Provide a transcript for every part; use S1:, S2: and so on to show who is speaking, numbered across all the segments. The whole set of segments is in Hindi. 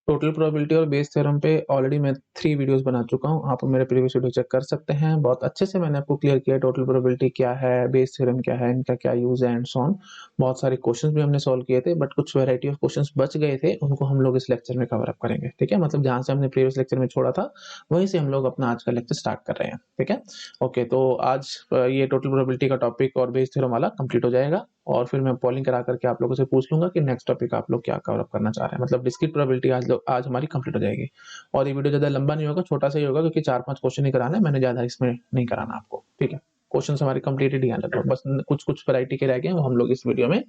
S1: टोटल प्रोबेबिलिटी और बेस थ्योरम पे ऑलरेडी मैं 3 वीडियोस बना चुका हूँ। आप मेरे प्रीवियस वीडियो चेक कर सकते हैं। बहुत अच्छे से मैंने आपको क्लियर किया टोटल प्रोबेबिलिटी क्या है, बेस थ्योरम क्या है, इनका क्या यूज़ है एंड सो ऑन। बहुत सारे क्वेश्चंस भी हमने सॉल्व किए थे, बट कुछ वैरायटी ऑफ क्वेश्चंस बच गए थे, उनको हम लोग इस लेक्चर में कवर अप करेंगे। ठीक है, मतलब जहाँ से हमने प्रीवियस लेक्चर में छोड़ा था वहीं से हम लोग अपना आज का लेक्चर स्टार्ट कर रहे हैं। ठीक है, ओके, तो आज ये टोटल प्रोबेबिलिटी का टॉपिक और बेस थ्योरम वाला कंप्लीट हो जाएगा और फिर मैं पॉलिंग करा करके आप लोगों से पूछ लूंगा कि नेक्स्ट टॉपिक आप लोग क्या कवर अप करना चाह रहे हैं। मतलब डिस्क्रीट प्रोबेबिलिटी आज हमारी कंप्लीट हो जाएगी और ये वीडियो ज्यादा लंबा नहीं होगा, छोटा सा ही होगा क्योंकि 4-5 क्वेश्चन ही कराना है, मैंने ज्यादा इसमें नहीं कराना आपको। ठीक है, क्वेश्चन हमारे कंप्लीटेड ही हैं लगभग, बस कुछ कुछ वैरायटी के रह गए हैं, वो हम लोग इस वीडियो में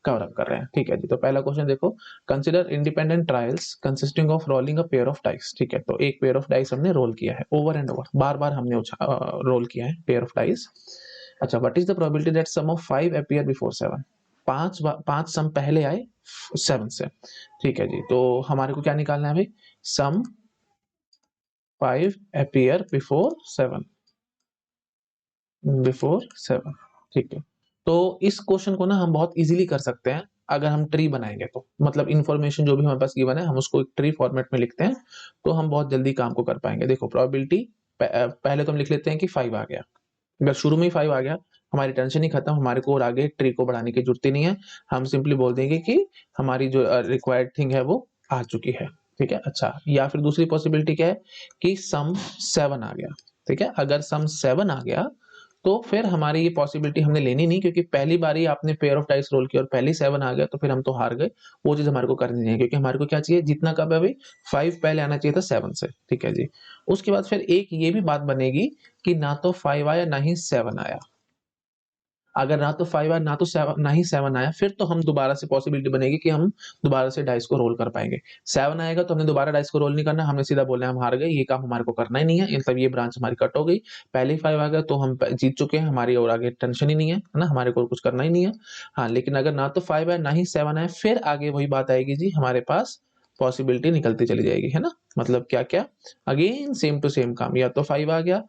S1: कवर अप कर रहे हैं। ठीक है जी, तो पहला क्वेश्चन देखो, consider independent trials consisting of rolling a pair of dice. ठीक है, तो एक पेयर ऑफ डाइस हमने रोल किया है ओवर एंड ओवर, बार बार हमने रोल किया है पेयर ऑफ डाइस। अच्छा, what is the probability that sum of 5 appear before 7? पांच सम पहले आए 7 से। ठीक है जी, तो हमारे को क्या निकालना है भाई? सम 5 अपीयर बिफोर 7। ठीक है, तो इस क्वेश्चन को ना हम बहुत इजीली कर सकते हैं अगर हम ट्री बनाएंगे तो। मतलब इंफॉर्मेशन जो भी हमारे पास गिवन है हम उसको एक ट्री फॉर्मेट में लिखते हैं तो हम बहुत जल्दी काम को कर पाएंगे। देखो प्रोबेबिलिटी पहले तो हम लिख लेते हैं कि 5 आ गया। अगर शुरू में ही 5 आ गया, हमारी टेंशन ही खत्म, हमारे को और आगे ट्री को बढ़ाने की जरूरत ही नहीं है। हम सिंपली बोल देंगे कि हमारी जो रिक्वायर्ड थिंग है वो आ चुकी है। ठीक है, अच्छा, या फिर दूसरी पॉसिबिलिटी क्या है कि सम 7 आ गया। ठीक है, अगर सम 7 आ गया तो फिर हमारी ये पॉसिबिलिटी हमने लेनी नहीं, क्योंकि पहली बारी आपने पेयर ऑफ डाइस रोल किया और पहली 7 आ गया तो फिर हम तो हार गए। वो चीज हमारे को करनी नहीं है, क्योंकि हमारे को क्या चाहिए, जितना कब है भाई, 5 पहले आना चाहिए था 7 से। ठीक है जी, उसके बाद फिर एक ये भी बात बनेगी कि ना तो 5 आया ना ही 7 आया। अगर ना तो 5 आया ना तो 7 ना ही 7 आया, फिर तो हम दोबारा से पॉसिबिलिटी बनेगी कि हम दोबारा से डाइस को रोल कर पाएंगे। 7 आएगा तो हमने दोबारा डाइस को रोल नहीं करना, हमने सीधा बोलना है हम हार गए, ये काम हमारे को करना ही नहीं है, मतलब ये ब्रांच हमारी कट हो गई। पहले ही 5 आ गया तो हम जीत चुके हैं, हमारी और आगे टेंशन ही नहीं है ना, हमारे को कुछ करना ही नहीं है। हाँ, लेकिन अगर ना तो 5 आया ना ही 7 आया, फिर आगे वही बात आएगी जी, हमारे पास पॉसिबिलिटी निकलती चली जाएगी, है ना। मतलब क्या क्या, अगेन सेम टू सेम काम, या तो 5 आ गया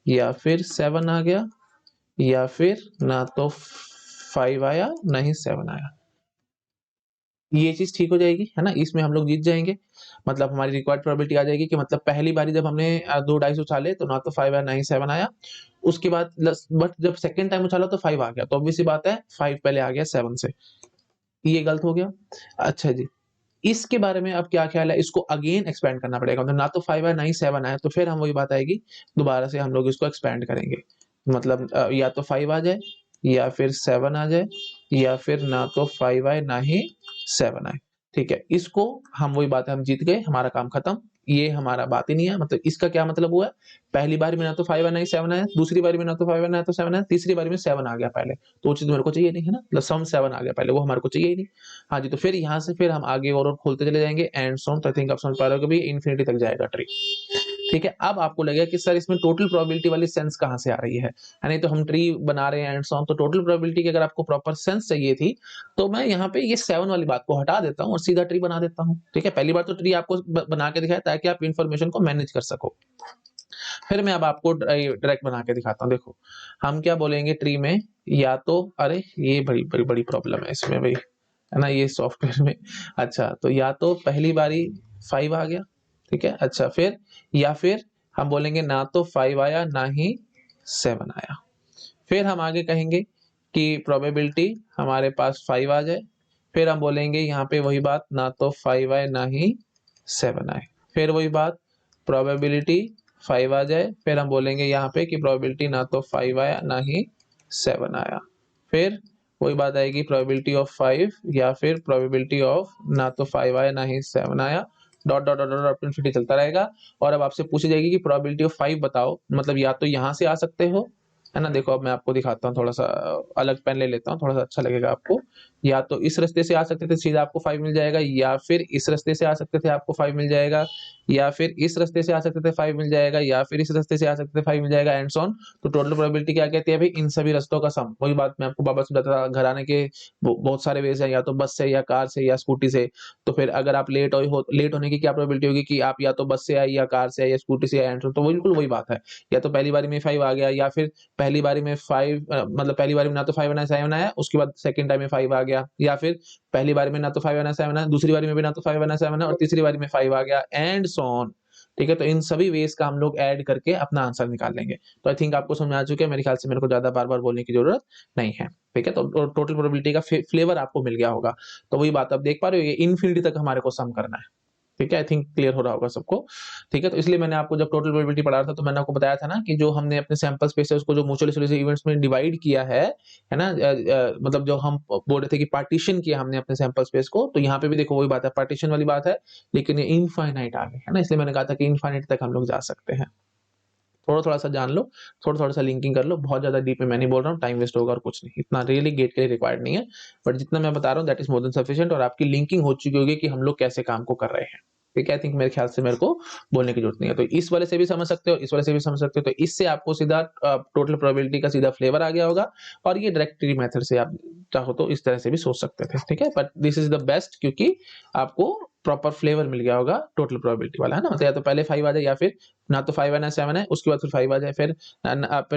S1: या फिर 7 आ गया या फिर ना तो 5 आया ना ही 7 आया। ये चीज ठीक हो जाएगी, है ना, इसमें हम लोग जीत जाएंगे। मतलब हमारी रिक्वायर्ड प्रोबेबिलिटी आ जाएगी कि मतलब पहली बारी जब हमने 2 डाइस उछाले तो ना तो 5 आया ना ही 7 आया। उसके बाद बट जब सेकंड टाइम उछाला तो 5 आ गया, तो ऑब्वियस सी बात है 5 पहले आ गया 7 से, ये गलत हो गया। अच्छा जी, इसके बारे में अब क्या ख्याल है, इसको अगेन एक्सपेंड करना पड़ेगा। मतलब ना तो 5 आया ना ही 7 आया, तो फिर हम वही बात आएगी, दोबारा से हम लोग इसको एक्सपेंड करेंगे। मतलब या तो 5 आ जाए या फिर 7 आ जाए या फिर ना तो 5 आए ना ही 7 आए। ठीक है, इसको हम वही बात है, हम जीत गए, हमारा काम खत्म, ये हमारा बात ही नहीं है। मतलब इसका क्या मतलब हुआ, पहली बार में ना तो 5 आया ना ही 7 आया, दूसरी बार में ना तो 5 आया ना तो 7 आया, तीसरी बार में 7 आ गया पहले, तो वो चीज मेरे को चाहिए नहीं, है ना। मतलब सम 7 आ गया पहले, वो हमारे को चाहिए ही नहीं। हाँ जी, तो फिर यहाँ से फिर हम आगे और खोलते चले जाएंगे एंड सो ऑन। तो आई थिंक आप समझ पा रहे हो कि इन्फिनिटी तक जाएगा ट्री। ठीक है, अब आपको लगेगा कि सर इसमें टोटल प्रोबेबिलिटी वाली सेंस कहाँ से आ रही है, नहीं तो हम ट्री बना रहे हैं एंड सो ऑन। तो टोटल प्रोबेबिलिटी की अगर आपको प्रॉपर सेंस चाहिए थी तो मैं यहाँ पे ये 7 वाली बात को हटा देता हूँ और सीधा ट्री बना देता हूँ। ठीक है, पहली बार तो ट्री आपको बना के दिखाया ताकि आप इन्फॉर्मेशन को मैनेज कर सको। फिर मैं अब आपको डायरेक्ट बना के दिखाता हूँ। देखो हम क्या बोलेंगे ट्री में, या तो अरे ये बड़ी बड़ी बड़ी प्रॉब्लम है इसमें भाई, है ना, ये सॉफ्टवेयर में। अच्छा, तो या तो पहली बारी 5 आ गया, ठीक है, अच्छा, फिर या फिर हम बोलेंगे ना तो 5 आया ना ही 7 आया। फिर हम आगे कहेंगे कि प्रोबेबिलिटी हमारे पास 5 आ जाए, फिर हम बोलेंगे यहाँ पे वही बात, ना तो 5 आए ना ही 7 आए। फिर वही बात, प्रोबेबिलिटी 5 आ जाए, फिर हम बोलेंगे यहाँ पे कि प्रोबेबिलिटी ना तो 5 आया ना ही 7 आया। फिर वही बात आएगी, प्रोबेबिलिटी ऑफ 5 या फिर प्रोबेबिलिटी ऑफ ना तो 5 आया ना ही 7 आया, dot dot dot dot infinity चलता रहेगा। और अब आपसे पूछी जाएगी कि प्रोबेबिलिटी ऑफ 5 बताओ, मतलब या तो यहाँ से आ सकते हो, है ना। देखो अब मैं आपको दिखाता हूँ, थोड़ा सा अलग पेन ले लेता हूँ, थोड़ा सा अच्छा लगेगा आपको। या तो इस रास्ते से आ सकते थे, सीधा आपको 5 मिल जाएगा, या फिर इस रास्ते से आ सकते थे, आपको 5 मिल जाएगा, या फिर इस रास्ते से आ सकते थे 5 मिल जाएगा, या फिर इस रास्ते से आ सकते थे 5 मिल जाएगा एंड सो ऑन। तो टोटल प्रोबेबिलिटी क्या कहती है भाई, इन सभी रास्तों का सम। वही बात मैं आपको वापस बताता था, घर आने के बहुत सारे वेज है, या तो बस से या कार से या स्कूटी से। तो फिर अगर आप लेट होने की क्या प्रोबेबिलिटी होगी कि आप या तो बस से आए या कार से आए या स्कूटी से आए, तो बिल्कुल वही बात है, या तो पहली बारी में 5 आ गया या फिर पहली बारी में 5 मतलब पहली बारी में ना तो 5 आना 7 आया, उसके बाद सेकंड टाइम में 5 आ गया, या फिर पहली बारी में ना तो 5 आना 7 आया, दूसरी बारी में भी ना तो 5 आना 7 आया और तीसरी बारी में 5 आ गया एंड सो ऑन। ठीक है, तो इन सभी वेज का हम लोग ऐड करके अपना आंसर निकाल लेंगे। तो आई थिंक आपको समझ आ चुका है, मेरे ख्याल से मेरे को ज्यादा बार-बार बोलने की जरूरत नहीं है। ठीक है, तो टोटल प्रोबेबिलिटी का फ्लेवर आपको मिल गया होगा। तो वही बात आप देख पा रहे हो, ये इनफिनिटी तक हमारे को सम करना है। ठीक है, आई थिंक क्लियर हो रहा होगा सबको। ठीक है, तो इसलिए मैंने आपको जब टोटल प्रोबेबिलिटी पढ़ा रहा था तो मैंने आपको बताया था ना कि जो हमने अपने सैंपल स्पेस है उसको जो म्यूचुअल एक्सक्लूसिव इवेंट्स में डिवाइड किया है ना, मतलब जो हम बोल रहे थे कि पार्टीशन किया हमने अपने सैंपल स्पेस को, तो यहाँ पे भी देखो वही बात है, पार्टीशन वाली बात है, लेकिन ये इनफाइनाइट आ गई है ना, इसलिए मैंने कहा था कि इनफाइनाइट तक हम लोग जा सकते हैं। थोड़ा-थोड़ा सा जान लो, थोड़ा-थोड़ा सा लिंकिंग कर लो, बहुत ज़्यादा डीप में मैं नहीं बोल रहा हूँ, टाइम वेस्ट होगा और कुछ नहीं। इतना रियली गेट के लिए रिक्वायर्ड नहीं है, बट जितना मैं बता रहा हूँ that is more than sufficient और आपकी लिंकिंग हो चुकी होगी कि हम लोग कैसे काम को कर रहे हैं। ठीक है, आई थिंक मेरे ख्याल से मेरे को बोलने की जरूरत नहीं है। तो इस वाले से भी समझ सकते हो, इस वाले से भी समझ सकते हो, तो इससे आपको सीधा टोटल प्रोबेबिलिटी का सीधा फ्लेवर आ गया होगा और ये डायरेक्ट ट्री मेथड से आप चाहो तो इस तरह से भी सोच सकते थे। ठीक है, but this is the best क्योंकि आपको प्रॉपर फ्लेवर मिल गया होगा टोटल प्रोबेबिलिटी वाला, है ना? तो या तो पहले 5 आ जाए या फिर ना तो 5 आना 7 है, उसके बाद फिर 5 आ जाए, फिर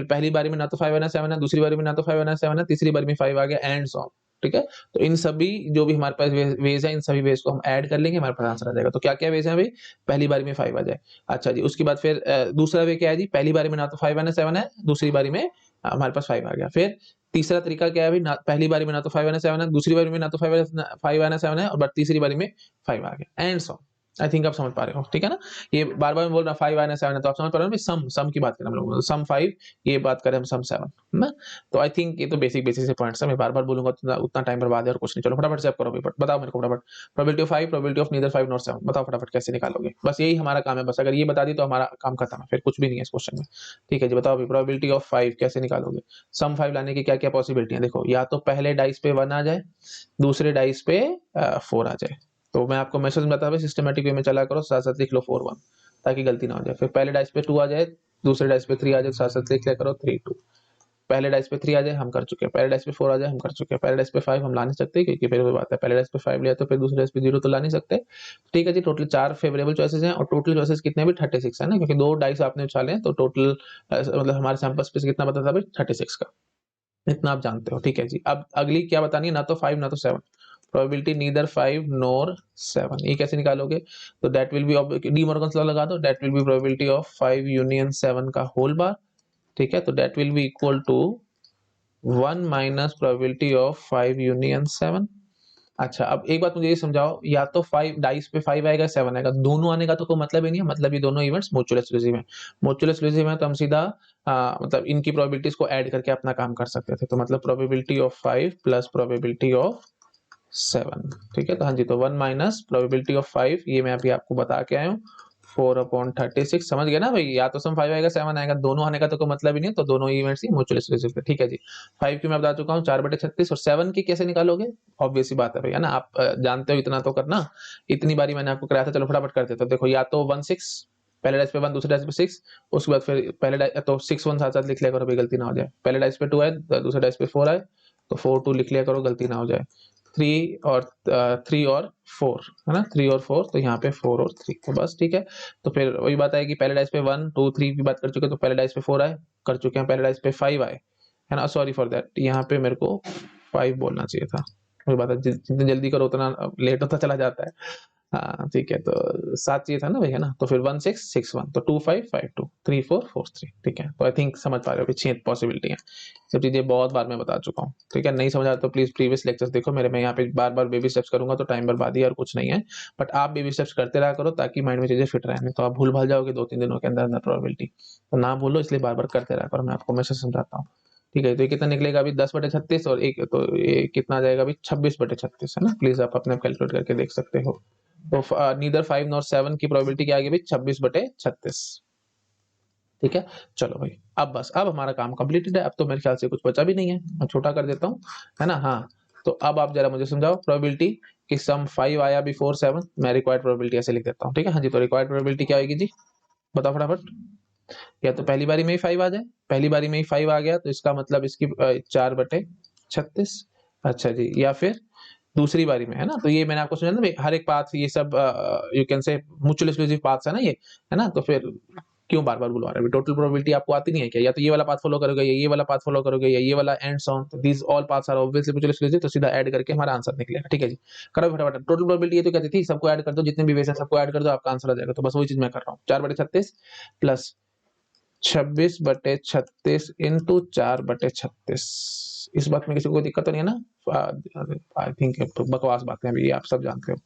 S1: पहली बारी में ना तो 5 आना 7 है, दूसरी बारी में ना तो 5 आना 7 है, तीसरी बारी में 5 आ गया एंड सो ऑन। ठीक है? तो इन सभी जो भी हमारे पास वेज है, इन सभी वेज को हम ऐड कर लेंगे, हमारे पास आंसर आ जाएगा। तो क्या-क्या वेज है भाई? पहली बारी में 5 आ जाए। अच्छा जी, उसके बाद फिर दूसरा वे क्या है जी? पहली बारी में ना तो 5 आना 7 है, दूसरी बारी में हमारे पास 5 आ गया। फिर तीसरा तरीका क्या है भाई? ना पहली बारी में ना तो 5 आना 7 है, दूसरी बारी में ना तो 5 आना 7 है और बट तीसरी बारी में 5 आ गया and so on. I think आप समझ पा रहे हो, ठीक है ना? ये बार-बार मैं बोल रहा हूँ 5 आना 7 है, तो आप समझ पा रहे हो ना सम की बात कर रहे हैं हम लोग, सम 5 ये बात कर रहे हैं हम सम 7, है ना? तो आई थिंक ये तो बेसिक से पॉइंट्स हैं, मैं बार-बार बोलूँगा उतना उतना टाइम बर्बाद है और कुछ नहीं। चलो फटाफट से आप करो पेपर, बताओ मेरे को फटाफट। Probability of 5, probability of neither 5 nor 7, बताओ फटाफट कैसे निकालोगे? बस यही हमारा काम है, बस अगर ये बता दी तो हमारा काम खत्म है, फिर कुछ भी नहीं है इस क्वेश्चन में। ठीक है जी, बताओ अभी प्रोबेबिलिटी ऑफ 5 कैसे निकालोगे? सम 5 लाने की क्या-क्या पॉसिबिलिटी है? देखो, या तो पहले डाइस पे 1 आ जाए, दूसरे डाइस पे 4 आ जाए। तो मैं आपको मैसेज में बता सिस्टमैटिक वे में चला करो, साथ-साथ लिख लो 4 1 ताकि गलती ना हो जाए। फिर पहले डाइस पे 2 आ जाए, दूसरे डाइस पे 3 आ जाए, साथ-साथ लिख लिया करो 3 2। पहले डाइस पे 3 आ जाए, हम कर चुके हैं। पहले डाइस पे 4 आ जाए, हम कर चुके हैं। पहले डाइस पे 5 हम ला नहीं सकते क्योंकि फिर वही बात है, पहले डाइस पे 5 लिया तो फिर दूसरे डाइस पे 0 तो ला नहीं सकते। ठीक है जी, टोटल 4 फेवरेबल चॉइसेस हैं और टोटल चॉइसेस कितने भी 36 है ना, क्योंकि 2 डाइस आपने उछाले हैं तो टोटल मतलब हमारे सैंपल स्पेस कितना बचा था भाई 36 का। इतना आप जानते हो, ठीक है जी। अब अगली क्या बतानी है, ना तो 5 ना तो 7। प्रोबेबिलिटी नीदर 5 नॉर 7, ये कैसे निकालोगे? तो that will be De Morgan's law लगा दो, that will be probability of 5 union 7 का होल बार। ठीक है, तो that will be equal to 1 minus probability of 5 union 7। अच्छा, अब एक बात मुझे ये समझाओ, या तो 5 डाइस पे 5 आएगा 7 आएगा, दोनों आने का तो कोई मतलब ही नहीं है, मतलब ये दोनों इवेंट्स म्यूचुअल एक्सक्लूसिव हैं। म्यूचुअल एक्सक्लूसिव हैं तो हम सीधा मतलब इनकी प्रोबेबिलिटीज को ऐड करके अपना काम कर सकते थे। तो मतलब probability of 5 plus probability of 7। ठीक है, तो हाँ जी, तो 1 माइनस प्रोबेबिलिटी ऑफ 5 ये मैं अभी आपको बता के आया हूँ, 4/36। समझ गए ना भाई? या तो सम 5 आएगा 7 आएगा, दोनों आने का तो कोई मतलब ही नहीं है, तो दोनों इवेंट्स ही म्यूचुअल एक्सक्लूसिव थे। ठीक है जी, 5 की मैं बता चुका हूँ 4/36 और 7 की कैसे निकालोगे? ऑब्वियस सी बात है भाई, है ना? आप जानते हो इतना तो करना, इतनी बारी मैंने आपको कराया था, चलो फटाफट करते हैं। तो देखो, या तो 1 6, पहले डाइस पे 1, दूसरे डाइस पे 6, उसके बाद फिर पहले डाइस तो 6 1 साथ-साथ लिख लिया करो भाई, गलती ना हो जाए। पहले डाइस पे 2 आए, दूसरे डाइस पे 4 आए, तो 4 2 लिख लिया करो, गलती ना हो जाए। 3 और 3 और 4, है ना? 3 और 4, तो यहाँ पे 4 और 3, तो बस ठीक है। तो फिर वही बात आएगी, पहले डाइस पे 1 2 3 की बात कर चुके हैं, तो पहले डाइस पे 4 आए, कर चुके हैं। पहले डाइस पे 5 आए, है ना? सॉरी फॉर दैट, यहाँ पे मेरे को 5 बोलना चाहिए था। वही बात है, जितनी जल्दी करो उतना लेट होता चला जाता है। हाँ, ठीक है, तो 7 चाहिए था ना भाई, है ना? तो फिर 1 6 6 1, तो 2 5 5 2 3 4 4 3। ठीक है, तो आई थिंक समझ पा रहे हो कि 6 पॉसिबिलिटी है। सब चीजें बहुत बार मैं बता चुका हूँ। ठीक है, नहीं समझ आया तो प्लीज प्रीवियस लेक्चर्स देखो मेरे, मैं यहाँ पे बार-बार बेबी स्टेप्स करूंगा तो टाइम बर्बादी और कुछ नहीं है। बट आप बेबी स्टेप्स करते रहा करो ताकि माइंड में चीजें फिट रहे, नहीं तो आप भूल-भाल जाओगे 2-3 दिनों के अंदर प्रोबेबिलिटी। तो ना भूलो, इसलिए बार-बार करते रहा करो, मैं आपको हमेशा समझाता हूँ। ठीक है, तो ये कितना निकलेगा अभी 10/36 और एक तो ये कितना आ जाएगा अभी 26/36, है ना? प्लीज आप अपने कैलकुलेट करके देख सकते हो। तो नीदर 5 नॉर 7 की प्रोबेबिलिटी क्या आ गई भाई 26/36। ठीक है, चलो भाई, अब बस अब हमारा काम कंप्लीटेड है, अब तो मेरे ख्याल से कुछ बचा भी नहीं है, मैं छोटा कर देता हूँ, है ना? हाँ, तो अब आप जरा मुझे समझाओ प्रोबेबिलिटी कि सम 5 आया बिफोर 7, मैं रिक्वायर्ड प्रोबेबिलिटी ऐसे लिख देता हूँ। ठीक है, हाँ जी, तो रिक्वायर्ड प्रोबेबिलिटी क्या आएगी जी? बताओ फटाफट। या तो पहली बारी में ही 5 आ जाए, पहली बारी में ही 5 आ गया तो इसका मतलब इसकी 4/36। अच्छा जी, या फिर दूसरी बारी में, है ना? तो ये मैंने आपको समझाया ना भाई, हर एक पाथ ये सब you can say mutual exclusive paths है ना ये, है ना? तो फिर क्यों बार-बार बुलवा रहे हो? टोटल प्रोबेबिलिटी आपको आती नहीं है क्या? या तो ये वाला पाथ फॉलो करोगे, या ये वाला पाथ फॉलो करोगे, या ये वाला एंड सो ऑन। तो these all paths are obviously mutually exclusive, तो सीधा ऐड करके हमारा आंसर निकलेगा। ठीक है जी, करो फटाफट। टोटल प्रोबेबिलिटी ये तो कहती थी सबको ऐड कर दो, जितने भी वेज है सबको ऐड कर दो, आपका आंसर आ जाएगा। तो बस वही चीज मैं कर रहा हूँ। 4/36 प्लस 26/36 इंटू 4/36। इस बात में किसी को कोई दिक्कत तो नहीं है ना? आई थिंक तो बकवास बातें हैं, आप सब जानते हो।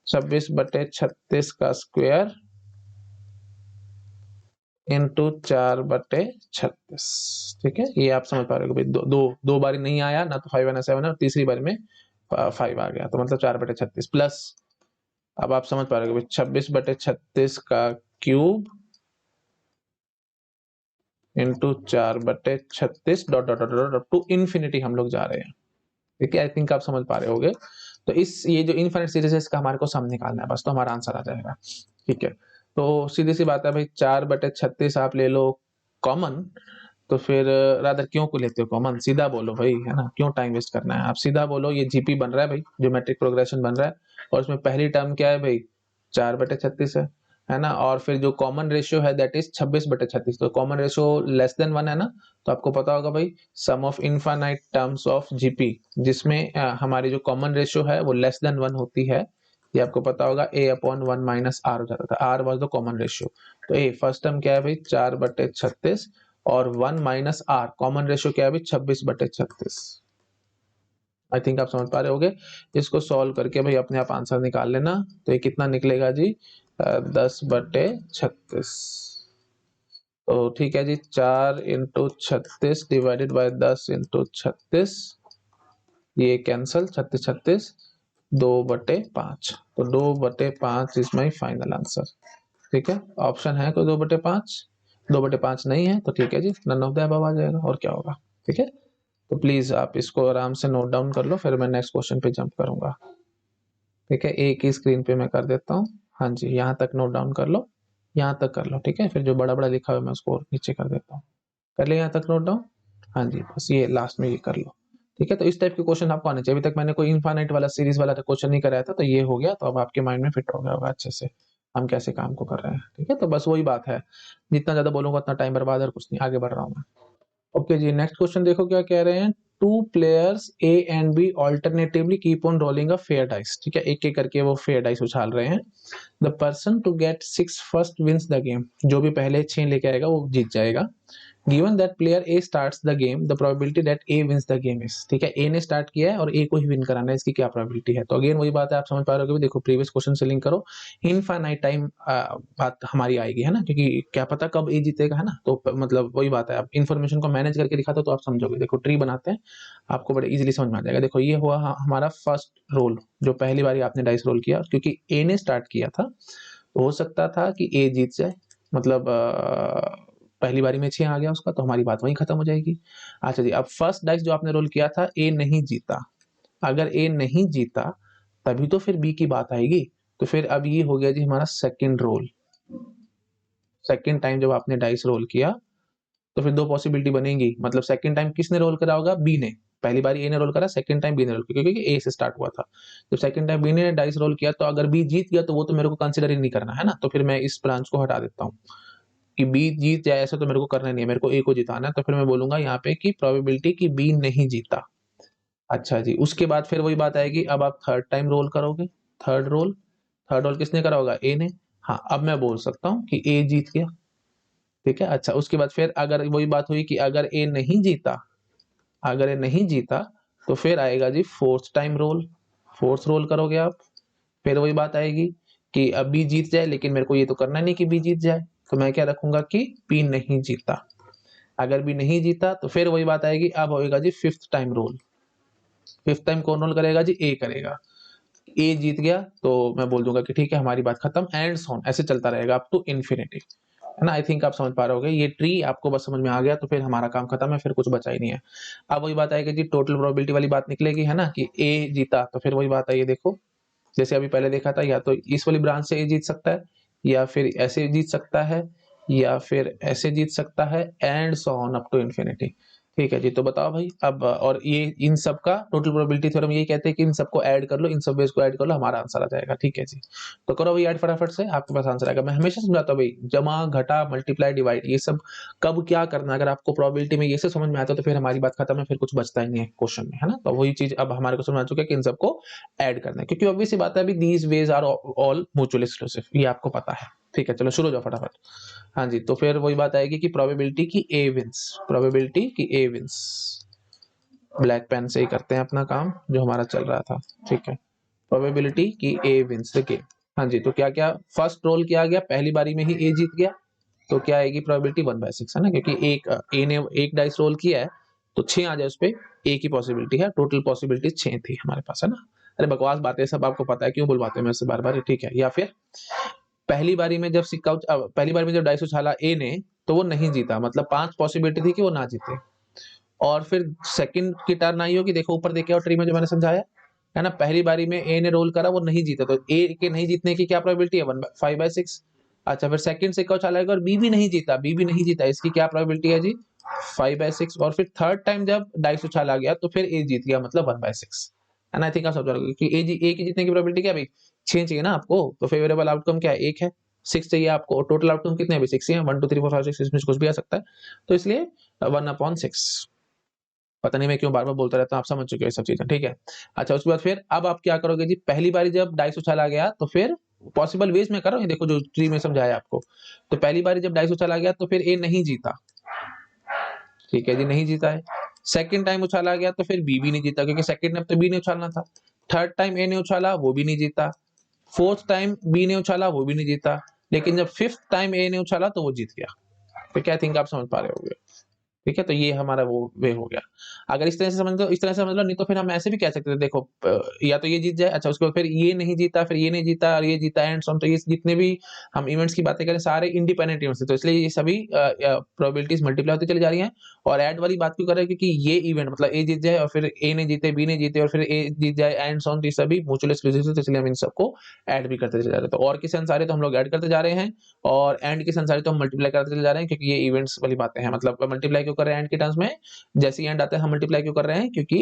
S1: 26/36 का स्क्वायर इंटू 4/36। ठीक है, ये आप समझ पा रहे हो भाई। दो बारी नहीं आया ना, तो 5 है ना 7 है, और तीसरी बारी में 5 आ गया, तो मतलब 4/36 प्लस, अब आप समझ पा रहे हो भाई 26/36 का cube into 4/36 dot dot dot dot to infinity हम लोग जा रहे हैं। ठीक है, आई थिंक आप समझ पा रहे होगे। तो ये जो इनफिनिट सीरीज है, इसका हमारे को सम निकालना है बस, तो हमारा आंसर आ जाएगा। ठीक है, तो सीधी सी बात है भाई, 4/36 आप ले लो कॉमन, तो फिर रादर क्यों को लेते हो कॉमन? सीधा बोलो भाई, है ना, क्यों टाइम वेस्ट करना है? आप सीधा बोलो, ये जीपी बन रहा है भाई, ज्योमेट्रिक प्रोग्रेशन बन रहा है, और उसमें पहली टर्म क्या है भाई? 4/36 है ना, और फिर जो कॉमन रेशियो है दैट इज 26/36। तो कॉमन रेशियो लेस देन 1 है ना, तो आपको पता होगा भाई sum of infinite terms of GP, जिसमें हमारी जो कॉमन रेशियो है वो लेस देन 1 होती है, ये आपको पता होगा, a/1 माइनस r हो जाता था। r was the common ratio. तो ए फर्स्ट टर्म क्या है भाई? 4/36, और 1 माइनस r कॉमन रेशियो क्या है भाई? 26/36। आई थिंक आप समझ पा रहे होगे। इसको सॉल्व करके भाई अपने आप आंसर निकाल लेना। तो ये कितना निकलेगा जी? 10/36। तो ठीक है जी, 4 इंटू 36 डिवाइडेड बाई 10 इंटू 36, ये कैंसल, 36 2/5। तो 2/5 इज माई फाइनल आंसर। ठीक है, ऑप्शन है कोई 2/5? 2/5 नहीं है, तो ठीक है जी, नन ऑफ द अबव आ जाएगा, और क्या होगा। ठीक है, तो प्लीज आप इसको आराम से नोट डाउन कर लो, फिर मैं नेक्स्ट क्वेश्चन पे जंप करूंगा। ठीक है, एक ही स्क्रीन पे मैं कर देता हूँ। हाँ जी, यहाँ तक नोट डाउन कर लो, यहाँ तक कर लो। ठीक है, फिर जो बड़ा बड़ा लिखा हुआ है मैं उसको नीचे कर देता हूँ। कर लिया यहाँ तक नोट डाउन? हाँ जी, बस ये लास्ट में ये कर लो। ठीक है, तो इस टाइप के क्वेश्चन आपको आने चाहिए। अभी तक मैंने कोई इनफाइनाइट वाला सीरीज वाला क्वेश्चन नहीं कराया था, तो ये हो गया, तो अब आपके माइंड में फिट हो गया होगा अच्छे से हम कैसे काम को कर रहे हैं। ठीक है, तो बस वही बात है, जितना ज्यादा बोलूंगा उतना टाइम बर्बाद, और कुछ नहीं, आगे बढ़ रहा हूँ मैं। ओके जी, नेक्स्ट क्वेश्चन देखो क्या कह रहे हैं। Two players A and B alternatively keep on rolling a fair dice. ठीक है, एक एक करके वो फेयर डाइस उछाल रहे हैं। The person to get 6 first wins the game. जो भी पहले 6 लेके आएगा वो जीत जाएगा। Given that player A starts the game, the probability that A wins the game is. ठीक है, ए ने स्टार्ट किया है और ए को ही विन कराना है, इसकी क्या प्रोबेबिलिटी है? तो अगेन वही बात है, आप समझ पा रहे हो। देखो प्रीवियस क्वेश्चन से लिंक करो, इनफाइनाइट टाइम बात हमारी आएगी, है ना, क्योंकि क्या पता कब ए जीतेगा, है ना। तो मतलब वही बात है, आप इन्फॉर्मेशन को मैनेज करके दिखाते हो तो आप समझोगे। देखो ट्री बनाते हैं, आपको बड़े इजीली समझ में आ जाएगा। देखो ये हुआ हमारा फर्स्ट रोल, जो पहली बार आपने डाइस रोल किया, क्योंकि ए ने स्टार्ट किया था, तो हो सकता था कि ए जीत जाए, मतलब पहली बारी में 6 आ गया उसका, तो हमारी बात वहीं खत्म हो जाएगी। अच्छा जी, अब फर्स्ट डाइस जो आपने रोल किया था, ए नहीं जीता। अगर ए नहीं जीता तभी तो फिर बी की बात आएगी। तो फिर अब ये हो गया जी हमारा सेकंड रोल। सेकंड टाइम जब आपने डाइस रोल किया तो फिर दो पॉसिबिलिटी बनेगी, मतलब सेकंड टाइम किसने रोल करा होगा? बी ने। पहली बार ए ने रोल करा, सेकंड टाइम बी ने रोल किया, क्योंकि ए से स्टार्ट हुआ था। जब सेकंड टाइम बी ने डाइस रोल किया, तो अगर बी जीत गया तो वो तो मेरे को कंसिडर ही नहीं करना, है ना। तो फिर मैं इस ब्रांच को हटा देता हूँ कि बी जीत जाए, ऐसा तो मेरे को करना नहीं है, मेरे को ए को जिताना है। तो फिर मैं बोलूंगा यहाँ पे कि प्रोबेबिलिटी कि बी नहीं जीता। अच्छा जी, उसके बाद फिर वही बात आएगी, अब आप थर्ड टाइम रोल करोगे। थर्ड रोल, थर्ड रोल किसने करा होगा? ए ने। हाँ, अब मैं बोल सकता हूँ कि ए जीत गया। ठीक है, अच्छा उसके बाद फिर अगर वही बात हुई कि अगर ए नहीं जीता, अगर ये नहीं जीता, तो फिर आएगा जी fourth time roll. Fourth roll करोगे आप, फिर वही बात आएगी कि अब बी जीत जाए, लेकिन मेरे को ये तो करना नहीं कि बी जीत जाए, तो मैं क्या रखूंगा कि बी नहीं जीता। अगर बी नहीं जीता तो फिर वही बात आएगी, अब होएगा जी fifth time roll. Fifth time कौन रोल करेगा जी? ए करेगा। ए जीत गया तो मैं बोल दूंगा कि ठीक है हमारी बात खत्म, एंड सो ऑन, ऐसे चलता रहेगा अप टू इन्फिनिटी, है ना। आई थिंक आप समझ पा रहे होगे, ये ट्री आपको बस समझ में आ गया तो फिर हमारा काम खत्म है, फिर कुछ बचा ही नहीं है। अब वही बात आएगी जी, टोटल प्रोबेबिलिटी वाली बात निकलेगी, है ना, कि ए जीता, तो फिर वही बात आई है, देखो जैसे अभी पहले देखा था, या तो इस वाली ब्रांच से ए जीत सकता है, या फिर ऐसे जीत सकता है, या फिर ऐसे जीत सकता है, and so on up to infinity. ठीक है जी, तो बताओ भाई अब और ये इन सब का टोटल प्रोबेबिलिटी थ्योरम यही कहते हैं कि इन सबको ऐड कर लो, इन सब वेज को ऐड कर लो, हमारा आंसर आ जाएगा। ठीक है जी, तो करो भाई ऐड फटाफट से, आपके पास आंसर आएगा। मैं हमेशा समझाता हूँ भाई, जमा घटा मल्टीप्लाई डिवाइड ये सब कब क्या करना है, अगर आपको प्रोबेबिलिटी में ये सब समझ में आता है तो फिर हमारी बात खत्म है, फिर कुछ बचता ही नहीं है क्वेश्चन में, है ना। तो वही चीज अब हमारे को समझ आ चुका है कि इन सबको ऐड करना है, क्योंकि ऑब्वियस सी बात है अभी these ways are all mutually exclusive, ये आपको पता है। ठीक है, चलो शुरू हो जाओ फटाफट। हाँ जी, तो फिर वही बात आएगी कि प्रोबेबिलिटी की ए विंस, प्रोबेबिलिटी की ए विंस। ब्लैक पेन से ही करते हैं अपना काम जो हमारा चल रहा था। ठीक है, प्रोबेबिलिटी की ए विंस द गेम। हाँ जी, तो क्या क्या फर्स्ट रोल किया गया, पहली बारी में ही ए जीत गया, तो क्या आएगी प्रोबेबिलिटी 1/6, है ना, क्योंकि एक ए ने एक डाइस रोल किया है तो 6 आ जाए उस पे, ए की पॉसिबिलिटी है, टोटल पॉसिबिलिटी 6 थी हमारे पास, है ना। अरे बकवास बातें सब आपको पता है, क्यों बुलवाते हैं मेरे से बार बार, ठीक है। या फिर पहली बारी में जब सिक्का पहली बारी में जब डाइस उछाला ए ने तो वो नहीं जीता, मतलब 5 पॉसिबिलिटी थी कि वो ना जीते। और फिर सेकंड की टर्न आई होगी, देखो ऊपर देखे और ट्री में जो मैंने समझाया है ना, पहली बारी में ए ने रोल करा वो नहीं जीता, तो ए के नहीं जीतने की क्या प्रोबेबिलिटी है, 5/6। अच्छा, फिर सेकंड सिक्का उछाला और बी भी नहीं जीता, बी भी नहीं जीता, इसकी क्या प्रोबेबिलिटी है जी, 5/6। और फिर थर्ड टाइम जब डाइस उछाला गया तो फिर ए जीत गया, मतलब 1/6, एंड आई थिंक आप समझ रहे हो कि ए की जीतने की प्रोबेबिलिटी क्या है भाई, 6 चाहिए ना आपको, तो फेवरेबल आउटकम क्या है, 1 है। 6 चाहिए आपको, और टोटल आउटकम कितने हैं, 6 ही है, 1 2 3 4 5 6, इसमें कुछ भी आ सकता है, तो इसलिए 1/6। पता नहीं मैं क्यों बार बार बोलता रहता हूँ, आप समझ चुके हो ये सब चीजें, ठीक है। अच्छा, उसके बाद फिर अब आप क्या करोगे जी, पहली बारी जब डाइस उछाला गया तो फिर पॉसिबल वेज में कर रहा हूँ, देखो जो ट्री में समझाया आपको, तो पहली बारी जब डाइस उछाला गया तो फिर ए नहीं जीता, ठीक है जी, नहीं जीता है। सेकंड टाइम उछाला गया तो फिर बी भी नहीं जीता, क्योंकि सेकंड टाइम तो बी ने उछालना था। थर्ड टाइम ए ने उछाला, वो भी नहीं जीता। फोर्थ टाइम बी ने उछाला, वो भी नहीं जीता। लेकिन जब फिफ्थ टाइम ए ने उछाला तो वो जीत गया। तो क्या थिंक आप समझ पा रहे होगे, ठीक है। तो ये हमारा वो वे हो गया। अगर इस तरह से समझ लो, इस तरह से समझ लो, नहीं तो फिर हम ऐसे भी कह सकते थे, देखो या तो ये जीत जाए, अच्छा उसके बाद फिर ये नहीं जीता, फिर ये नहीं जीता, और ये जीता, एंड सो ऑन। तो ये जितने भी हम इवेंट्स की बातें करें सारे इंडिपेंडेंट इवेंट्स थे, तो इसलिए ये सभी प्रोबेबिलिटीज मल्टीप्लाई होती चली जा रही हैं। और ऐड वाली बात क्यों कर रहे हैं, क्योंकि ये इवेंट मतलब ए जीत जाए और फिर ए ने जीते, बी ने जीते और फिर ए जीत जाए, एंड सो ऑन, तो ये सभी म्यूचुअल एक्सक्लूसिव, तो इसलिए हम इन सबको ऐड भी करते चले जा रहे हैं। तो और के सेंस सारे तो हम लोग ऐड करते जा रहे हैं, और एंड के सेंस सारे तो हम मल्टीप्लाई करते चले जा रहे हैं, क्योंकि ये इवेंट्स वाली बातें हैं। मतलब मल्टीप्लाई क्यों कर रहे हैं एंड के टर्म्स में, जैसे ही एंड आता है हम मल्टीप्लाई क्यों कर रहे हैं, क्योंकि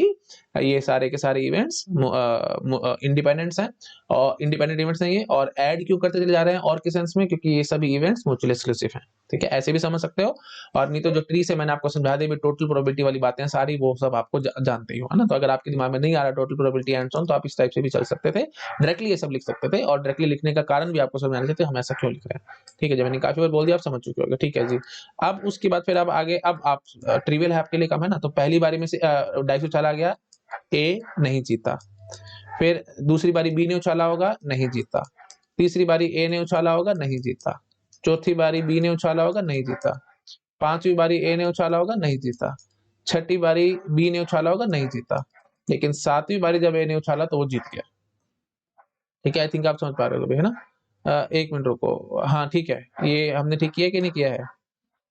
S1: ये सारे के सारे इवेंट्स इंडिपेंडेंट्स हैं, और इंडिपेंडेंट इवेंट्स हैं ये, और ऐड क्यों करते चले जा रहे हैं और के सेंस में, क्योंकि ये सभी इवेंट्स म्यूचुअली एक्सक्लूसिव हैं, ठीक है। ऐसे भी समझ सकते हो, और नहीं तो जो ट्री से मैंने आपको समझा दी टोटल प्रोबेबिलिटी वाली बातें सारी, वो सब आपको जानते ही हो, है ना। तो अगर आपके दिमाग में नहीं आ रहा total probability and so on, तो आप इस टाइप से भी चल सकते थे, डायरेक्टली ये सब लिख सकते थे, और डायरेक्टली लिखने का कारण भी आपको समझ आना चाहिए हम ऐसा क्यों लिख रहे हैं, ठीक है। जब मैंने काफी बार बोल दिया आप समझ चुके होंगे, ठीक है जी। अब उसके बाद फिर अब आगे, अब आप ट्रिवियल है आपके लिए कम, है ना। तो पहली बारी में से डाइस उछाला गया, ए नहीं जीता। फिर दूसरी बारी बी ने उछाला होगा, नहीं जीता। तीसरी बारी ए ने उछाला होगा, नहीं जीता। चौथी बारी बी ने उछाला होगा, नहीं जीता। पांचवी बारी ए ने उछाला होगा, नहीं जीता। छठी बारी बी ने उछाला होगा, नहीं जीता। लेकिन सातवीं बारी जब ए ने उछाला तो वो जीत गया, ठीक है। आई थिंक आप समझ पा रहे हो, है ना। एक मिनट रुको, हाँ ठीक है, ये हमने ठीक किया कि नहीं किया है,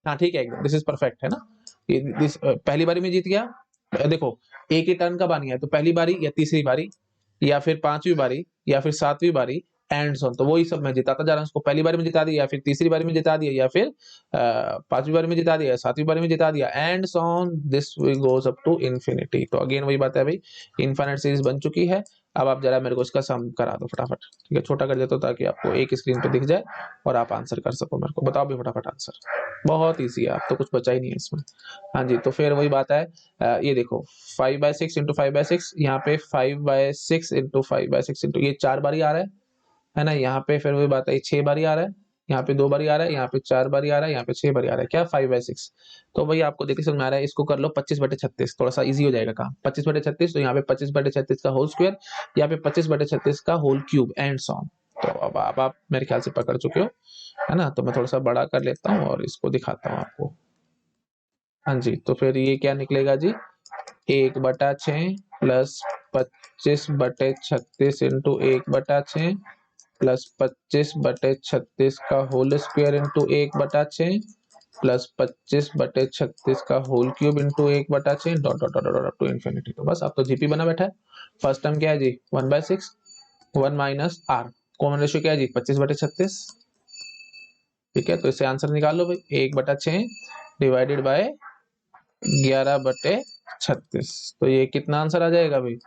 S1: हाँ ठीक है एकदम, दिस इज परफेक्ट, है ना। ये पहली बारी में जीत गया, देखो एक ही टर्न कब आनी है, तो पहली बारी या तीसरी बारी या फिर पांचवी बारी या फिर सातवीं बारी, एंड सो, तो वही सब मैं जिताता जा रहा हूँ उसको, पहली बारी में जिता दिया, या फिर तीसरी बारी में जिता दिया, या फिर पांचवी बारी में जिता दिया, सातवीं बारी में जिता दिया, and so on, this goes up to infinity. तो अगेन वही बात है भाई, इनफाइनाइट सीरीज बन चुकी है। अब आप जरा मेरे को इसका सम करा दो फटाफट, ठीक है, छोटा कर देता हूँ ताकि आपको एक स्क्रीन पे दिख जाए और आप आंसर कर सको। मेरे को बताओ भी फटाफट आंसर, बहुत ईजी है, आप तो कुछ बचा ही नहीं है इसमें। हाँ जी, तो फिर वही बात है, ये देखो 5/6 इंटू 5/6, यहाँ पे 5/6 इंटू 5/6 इंटू, ये 4 बारी आ रहा है ना। यहाँ पे फिर वही बात है, 6 बारी आ रहा है, यहाँ पे 2 बारी आ रहा है, यहाँ पे 4 बारी आ रहा है, यहाँ पे 6 बारी आ रहा है, क्या 5/6। तो वही आपको देखिए समझ में आ रहा है, इसको कर लो 25/36, थोड़ा सा इजी हो जाएगा काम। 25/36, तो यहाँ पे 25/36 का होल स्क्वायर, यहाँ पे 25/36 का whole cube, and so on. तो अब आप मेरे ख्याल से पकड़ चुके हो, है ना। तो मैं थोड़ा सा बड़ा कर लेता हूँ और इसको दिखाता हूँ आपको। हाँ जी, तो फिर ये क्या निकलेगा जी, 1/6 प्लस 25/36 इंटू 1/6 प्लस 25/36 का होल स्क्वायर इंटू 1/6 प्लस 25/36 का whole cube into 1/6 dot dot dot dot to infinity. तो बस अब तो जीपी बना बैठा है। फर्स्ट टर्म क्या है जी, 1/6, 1 माइनस आर, कॉमन रेशियो क्या है जी, 25/36, ठीक है। तो इससे आंसर निकाल लो भाई, 1/6 डिवाइडेड बाय 11/36। तो ये कितना आंसर आ जाएगा भाई?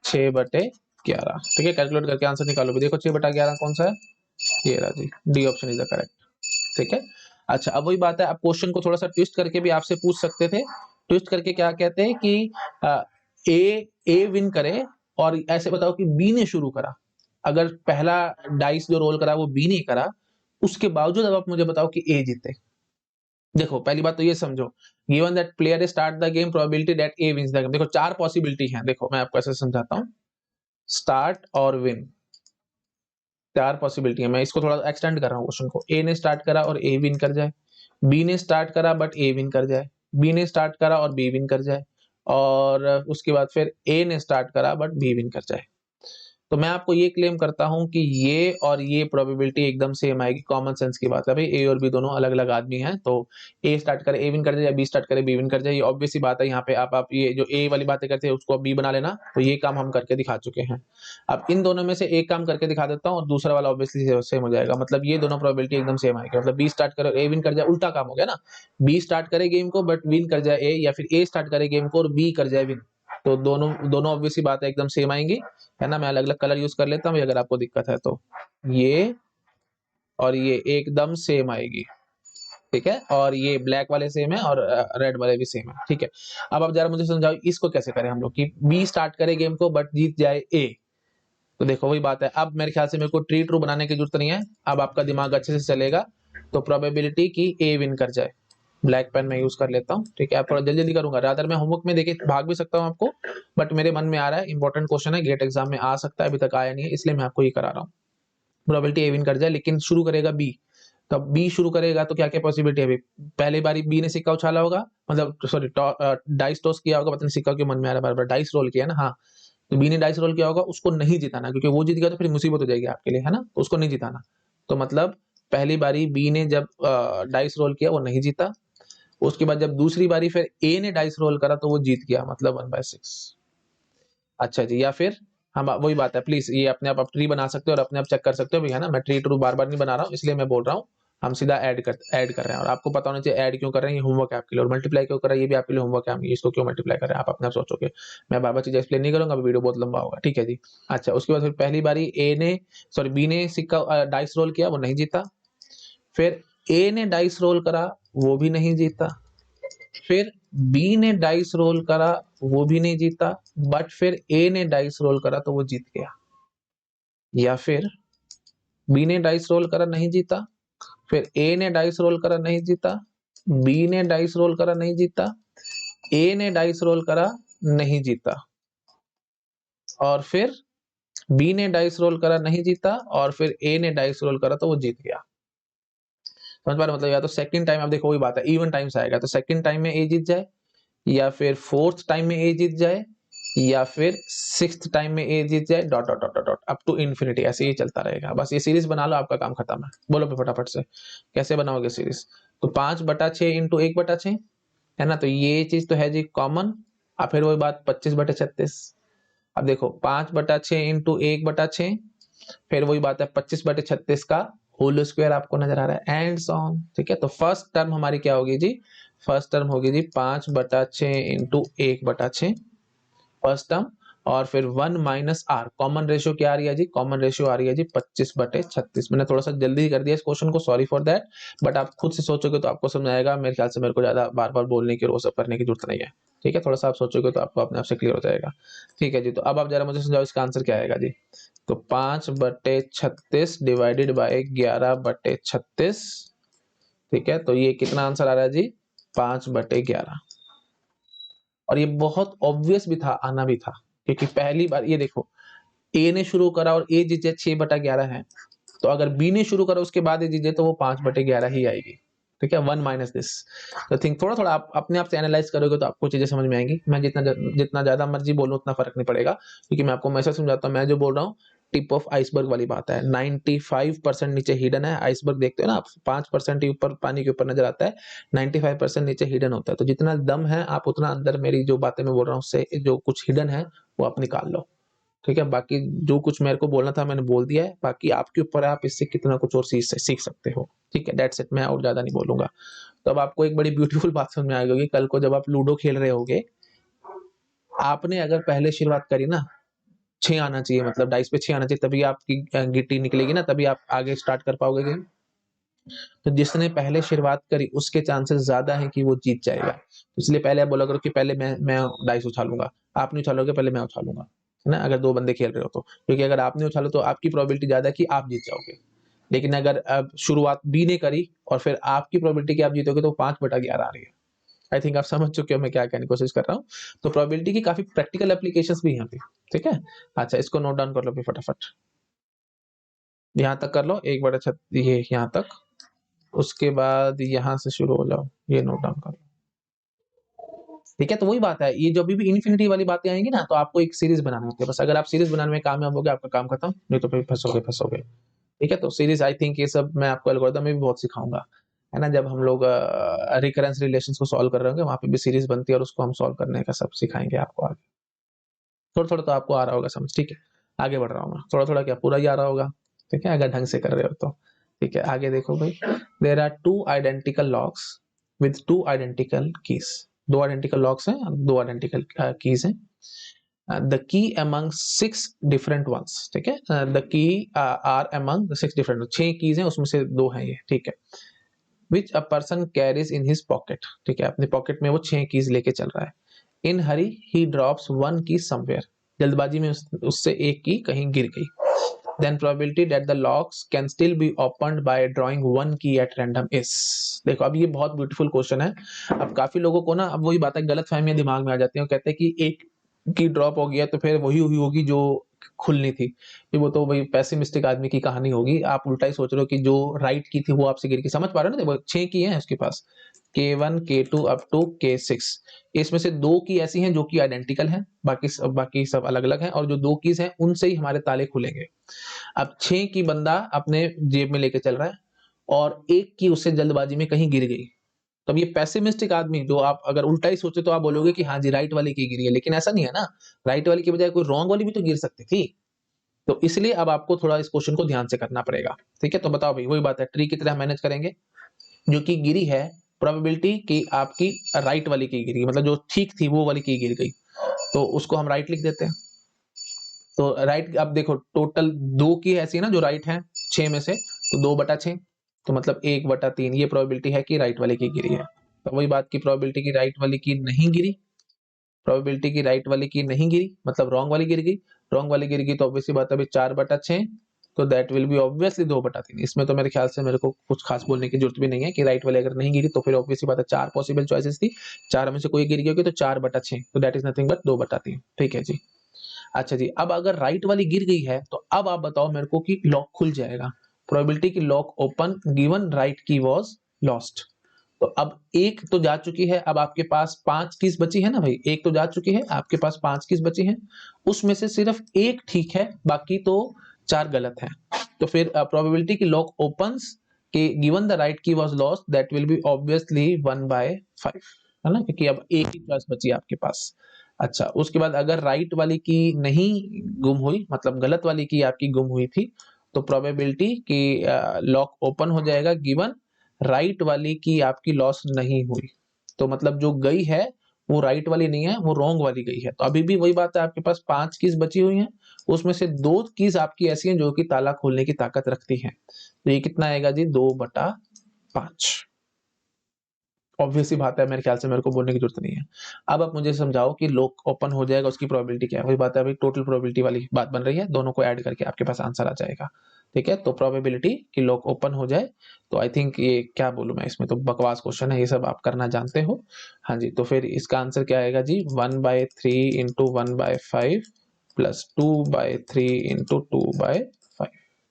S1: 6/11। ठीक है, कैलकुलेट करके आंसर निकालो भी। देखो 6/11 कौन सा है? ये रहा जी, D option is the correct. ठीक है। अच्छा, अब वही बात है, आप क्वेश्चन को थोड़ा सा ट्विस्ट करके भी आपसे पूछ सकते थे। ट्विस्ट करके क्या कहते हैं कि ए विन करे और ऐसे बताओ कि बी ने शुरू करा। अगर पहला डाइस जो रोल करा वो बी ने करा, उसके बावजूद अब आप मुझे बताओ कि ए जीते। देखो पहली बात तो ये समझो, given that player start the game, probability that A wins the game. देखो 4 पॉसिबिलिटी है। देखो मैं आपको ऐसे समझाता हूँ, स्टार्ट और विन, 4 पॉसिबिलिटी है। मैं इसको थोड़ा एक्सटेंड कर रहा हूँ क्वेश्चन को। ए ने स्टार्ट करा और ए विन कर जाए, बी ने स्टार्ट करा बट ए विन कर जाए, बी ने स्टार्ट करा और बी विन कर जाए, और उसके बाद फिर ए ने स्टार्ट करा बट बी विन कर जाए। तो मैं आपको ये क्लेम करता हूं कि ये और ये प्रोबेबिलिटी एकदम सेम आएगी। कॉमन सेंस की बात है भाई, ए और बी दोनों अलग अलग आदमी हैं, तो ए स्टार्ट करे ए विन कर जाए या बी स्टार्ट करे बी विन कर जाए, ये ऑब्वियस सी बात है। यहाँ पे आप ये जो ए वाली बातें करते हैं उसको बी बना लेना, तो ये काम हम करके दिखा चुके हैं। अब इन दोनों में से एक काम करके दिखा देता हूँ और दूसरा वाला ऑब्वियसली सेम हो जाएगा। मतलब ये दोनों प्रोबेबिलिटी एकदम सेम आएगी। मतलब बी स्टार्ट करे ए विन कर जाए, उल्टा काम हो गया ना। बी स्टार्ट करे गेम को बट विन कर जाए ए, या फिर ए स्टार्ट करे गेम को और बी कर जाए विन। तो दोनों दोनों ऑब्वियस सी बात है एकदम सेम आएंगी, है ना। मैं अलग अलग कलर यूज कर लेता हूँ अगर आपको दिक्कत है तो। ये और ये एकदम सेम आएगी, ठीक है। और ये ब्लैक वाले सेम है और रेड वाले भी सेम है, ठीक है। अब आप जरा मुझे समझाओ इसको कैसे करें हम लोग कि बी स्टार्ट करे गेम को बट जीत जाए ए। तो देखो वही बात है, अब मेरे ख्याल से मेरे को ट्री ट्रू बनाने की जरूरत नहीं है, अब आपका दिमाग अच्छे से चलेगा। तो प्रोबेबिलिटी की ए विन कर जाए, ब्लैक पेन में यूज कर लेता हूँ, ठीक है। आप थोड़ा जल्दी जल्दी करूंगा, रादर मैं होमवर्क में देखे भाग भी सकता हूँ आपको, बट मेरे मन में आ रहा है इंपॉर्टेंट क्वेश्चन है, गेट एग्जाम में आ सकता है, अभी तक आया नहीं है, इसलिए मैं आपको ये करा रहा हूँ। प्रोबेबिलिटी ए विन कर जाए, लेकिन शुरू करेगा बी। तो अब बी शुरू करेगा तो क्या क्या पॉसिबिलिटी है अभी? पहली बारी बी ने सिक्का उछाला होगा, मतलब सॉरी डाइस टॉस किया होगा, पता नहीं सिक्का क्यों मन में आ रहा है बार बार, डाइस रोल किया ना, हाँ। तो बी ने डाइस रोल किया होगा, उसको नहीं जिताना, क्योंकि वो जीत गया तो फिर मुसीबत हो जाएगी आपके लिए, है ना। तो उसको नहीं जिताना। तो मतलब पहली बारी बी ने जब डाइस रोल किया वो नहीं जीता, उसके बाद जब दूसरी बारी फिर ए ने डाइस रोल करा तो वो जीत गया, मतलब 1/6। अच्छा जी, या फिर हम वही बात है, प्लीज ये अपने आप ट्री बना सकते हो और अपने आप चेक कर सकते हो भी, है ना। मैं ट्री ट्रू बार बार नहीं बना रहा हूँ, इसलिए मैं बोल रहा हूँ हम सीधा ऐड कर रहे हैं। और आपको पता होना चाहिए ऐड क्यों कर रहे हैं, ये होमवर्क है आपके लिए। और मल्टीप्लाई क्यों कर रहा है, ये भी आपके लिए होमवर्क है, हम इसको क्यों मल्टीप्लाई कर रहे हैं आप अपने आप सोचोगे। मैं बार बार चीजें एक्सप्लेन नहीं करूंगा, वीडियो बहुत लंबा होगा, ठीक है जी। अच्छा, उसके बाद फिर पहली बारी बी ने सिक्का डाइस रोल किया, वो नहीं जीता। फिर ए ने डाइस रोल करा, वो भी नहीं जीता। फिर बी ने डाइस रोल करा, वो भी नहीं जीता, बट फिर ए ने डाइस रोल करा तो वो जीत गया। या फिर बी ने डाइस रोल करा, नहीं जीता, फिर ए ने डाइस रोल करा, नहीं जीता, बी ने डाइस रोल करा, नहीं जीता, ए ने डाइस रोल करा, नहीं जीता, और फिर बी ने डाइस रोल करा, नहीं जीता, और फिर ए ने डाइस रोल करा तो वो जीत गया। समझ पा रहे हो? मतलब या तो सेकंड टाइम, आप देखो वही बात है, इवन टाइम्स आएगा, तो सेकंड टाइम में ए जीत जाए, या फिर फोर्थ टाइम में ए जीत जाए, या फिर सिक्स्थ टाइम में ए जीत जाए, dot dot dot dot up to infinity, ऐसे ही चलता रहेगा। बस ये सीरीज बना लो, आपका काम खत्म है। बोलो पे फटाफट से कैसे बनाओगे सीरीज। तो 5/6 इंटू 1/6, है ना। तो ये चीज तो है जी कॉमन। अब फिर वही बात 25/36। अब देखो 5/6 इंटू 1/6, फिर वही बात है 25/36 का होल स्क्वायर आपको नजर आ रहा है, एंड ऑन, ठीक है। तो फर्स्ट टर्म हमारी क्या होगी जी? फर्स्ट टर्म होगी जी 5/6 इंटू 1/6, फर्स्ट टर्म। और फिर 1 माइनस आर, कॉमन रेशियो क्या आ रही है जी? कॉमन रेशियो आ रही है जी 25/36। मैंने थोड़ा सा जल्दी कर दिया इस क्वेश्चन को, सॉरी फॉर दैट, बट आप खुद से सोचोगे तो आपको समझ आएगा। मेरे ख्याल से मेरे को ज्यादा बार बार बोलने की और वो सब करने की जरूरत नहीं है, ठीक है। थोड़ा सा आप सोचोगे तो आपको अपने आप से क्लियर हो जाएगा, ठीक है जी। तो अब आप जरा मुझे समझाओ इसका आंसर क्या आएगा जी। तो 5/36 डिवाइडेड बाय 11/36, ठीक है। तो ये कितना आंसर आ रहा है जी? 5/11। और ये बहुत ऑब्वियस भी था, आना भी था, क्योंकि पहली बार ये देखो ए ने शुरू करा और ए जीते 6/11 है, तो अगर बी ने शुरू करा उसके बाद ए जीते तो वो 5/11 ही आएगी, ठीक है। 1 माइनस दिस। तो थिंक थोड़ा थोड़ा आप अपने आप से एनालाइज करोगे तो आपको चीजें समझ में आएंगी। मैं जितना ज्यादा मर्जी बोलूं उतना फर्क नहीं पड़ेगा, क्योंकि मैं आपको मैसेज समझाता हूँ। मैं जो बोल रहा हूँ टिप ऑफ आइसबर्ग वाली बात है, 95% नीचे हिडन है। आइसबर्ग देखते हो ना आप, 5% ही ऊपर पानी के ऊपर नजर आता है, 95% नीचे हिडन होता है। तो जितना दम है आप उतना अंदर मेरी जो बातें मैं बोल रहा हूँ उससे जो कुछ हिडन है वो आप निकाल लो, ठीक है। बाकी जो कुछ मेरे को बोलना था मैंने बोल दिया है, बाकी आपके ऊपर है, आप इससे कितना कुछ और सीख सकते हो, ठीक है। दैट्स इट, मैं और ज्यादा नहीं बोलूंगा। तो अब आपको एक बड़ी ब्यूटीफुल बात समझ में आ गई होगी, कल को जब आप लूडो खेल रहे होगे, आपने अगर पहले शुरुआत करी ना, 6 आना चाहिए, मतलब डाइस पे 6 आना चाहिए, तभी आपकी गिट्टी निकलेगी ना, तभी आप आगे स्टार्ट कर पाओगे गेम। तो जिसने पहले शुरुआत करी उसके चांसेस ज्यादा है कि वो जीत जाएगा। इसलिए पहले आप बोला करो कि पहले मैं डाइस उछालूंगा, आप नहीं उछालोगे, पहले मैं उछालूंगा, है ना, अगर 2 बंदे खेल रहे हो तो। क्योंकि अगर आपने उछालो तो आपकी प्रोबेबिलिटी ज्यादा है कि आप जीत जाओगे। लेकिन अगर अब शुरुआत बी ने करी और फिर आपकी प्रोबेबिलिटी कि आप जीतोगे, तो 5/11 आ रही है। आई थिंक आप समझ चुके हो मैं क्या कहने की कोशिश कर रहा हूँ। तो प्रोबेबिलिटी की काफी प्रैक्टिकल एप्लीकेशंस भी हैं अभी, ठीक है। अच्छा, इसको नोट डाउन कर लो अभी फटाफट, यहाँ तक कर लो, 1/6 ये यहाँ तक, उसके बाद यहाँ से शुरू हो जाओ, ये नोट डाउन कर लो, ठीक है। तो वही बात है, ये जो अभी भी इन्फिनिटी वाली बातें आएंगी ना, तो आपको एक सीरीज बनानी होती है, बस अगर आप सीरीज बनाने में कामयाब होगे, आपका काम खत्म, नहीं तो फिर फंसोगे फंसोगे, ठीक है। तो सीरीज आई थिंक ये सब मैं आपको एल्गोरिथम में भी बहुत सिखाऊंगा, है ना, जब हम लोग रिकरेंस रिलेशंस को सॉल्व कर रहे होंगे, वहां पे भी सीरीज बनती है और उसको हम सॉल्व करने का सब सिखाएंगे आपको आगे। थोड़ा थोड़ा तो आपको आ रहा होगा समझ, ठीक है। आगे बढ़ रहा हूँ मैं, थोड़ा थोड़ा क्या पूरा ही आ रहा होगा, ठीक है, अगर ढंग से कर रहे हो तो, ठीक है। आगे देखो भाई, there are 2 identical locks with 2 identical keys, 2 identical locks हैं, 2 आइडेंटिकल कीज हैं। The key among 6 different ones, ठीक है, the key are among the 6 different, 6 keys हैं उसमें से 2 हैं ये, ठीक है। which a person carries in his pocket, ठीक है, अपने पॉकेट में वो 6 कीज लेके चल रहा है। in hurry he drops one key somewhere, जल्दबाजी में उससे एक की कहीं गिर गई। then probability that the locks can still be opened by drawing one key at random is, देखो अब ये बहुत ब्यूटीफुल क्वेश्चन है। अब काफी लोगों को ना, अब वही बात है, गलत फहमियां दिमाग में आ जाती हैं, कहते हैं कि एक की ड्रॉप हो गया तो फिर वही हुई होगी जो खुलनी थी, कि वो तो भाई पेसिमिस्टिक आदमी की कहानी होगी। आप उल्टा ही सोच रहे हो कि जो राइट की थी वो आपसे गिर की, समझ पा रहे हो ना, देखो 6 की है उसके पास, K1 K2 up to K6, इसमें से 2 की ऐसी हैं जो कि आइडेंटिकल हैं, बाकी सब अलग अलग हैं, और जो 2 कीज हैं उनसे ही हमारे ताले खुलेंगे। अब 6 की बंदा अपने जेब में लेके चल रहा है और एक की उससे जल्दबाजी में कहीं गिर गई, तब ये पेसिमिस्टिक आदमी, जो आप अगर उल्टा ही सोचे तो आप बोलोगे कि हाँ जी राइट वाली की गिरी है, लेकिन ऐसा नहीं है ना, राइट वाली की बजाय कोई रॉन्ग वाली भी तो गिर सकती थी। तो इसलिए अब आपको थोड़ा इस क्वेश्चन को ध्यान से करना पड़ेगा, ठीक है। तो बताओ भाई, वही बात है, ट्री की तरह मैनेज करेंगे, जो की गिरी है प्रोबेबिलिटी की आपकी राइट वाली की गिरी, मतलब जो ठीक थी वो वाली की गिर गई, तो उसको हम राइट लिख देते हैं। तो राइट, अब देखो टोटल 2 की ऐसी है ना जो राइट है 6 में से, तो 2/6, तो मतलब 1/3 ये प्रोबेबिलिटी है कि राइट वाले की गिरी है। तो वही बात की प्रोबेबिलिटी की राइट वाली की नहीं गिरी, प्रोबेबिलिटी की राइट वाली की नहीं गिरी मतलब रॉन्ग वाली गिर गई, रॉन्ग वाली गिर गई तो ऑब्वियसली बात है 4/6, तो दैट विल बी ऑब्वियसली 2/3। इसमें तो मेरे ख्याल से मेरे को कुछ खास बोलने की जरूरत भी नहीं है कि राइट वाली अगर नहीं गिरी तो फिर ऑब्वियसली बात है 4 पॉसिबल चॉइसेस थी, 4 में से कोई गिर गई होगी तो 4/6, तो दैट इज नथिंग बट 2/3, ठीक है जी। अच्छा जी, अब अगर राइट वाली गिर गई है तो अब आप बताओ मेरे को कि लॉक खुल जाएगा, प्रोबेबिलिटी की लॉक ओपन गिवन राइट की वाज लॉस्ट। तो अब एक तो जा चुकी है, अब आपके पास 5 कीज बची है ना भाई, एक तो जा चुकी है, आपके पास 5 कीज बची हैं, उसमें से सिर्फ एक ठीक है, बाकी तो 4 गलत है। तो फिर प्रोबेबिलिटी की लॉक ओपन्स कि गिवन द राइट की was lost, that will B obviously 1/5, है ना, क्योंकि अब एक ही चॉइस बची है आपके पास। अच्छा, उसके बाद अगर राइट वाली की नहीं गुम हुई, मतलब गलत वाली की आपकी गुम हुई थी, तो प्रोबेबिलिटी कि लॉक ओपन हो जाएगा गिवन राइट वाली की आपकी लॉस नहीं हुई, तो मतलब जो गई है वो राइट वाली नहीं है, वो रॉन्ग वाली गई है। तो अभी भी वही बात है, आपके पास 5 कीज बची हुई हैं, उसमें से 2 कीज आपकी ऐसी हैं जो कि ताला खोलने की ताकत रखती हैं। तो ये कितना आएगा जी, 2/5। ऑब्वियस सी बात है, मेरे ख्याल से मेरे को बोलने की जरूरत नहीं है। अब आप मुझे समझाओ कि लॉक ओपन हो जाएगा उसकी प्रोबेबिलिटी क्या है। वही बात है, अभी टोटल प्रोबेबिलिटी वाली बात बन रही है, दोनों को ऐड करके आपके पास आंसर आ जाएगा, ठीक है। तो प्रोबेबिलिटी कि लॉक ओपन हो जाए, तो आई थिंक ये क्या बोलूं मैं, इसमें तो बकवास क्वेश्चन है, ये सब आप करना जानते हो। हाँ जी, तो फिर इसका आंसर क्या आएगा जी, 1/3 इंटू 1/5 प्लस 2/3 इंटू 2/5,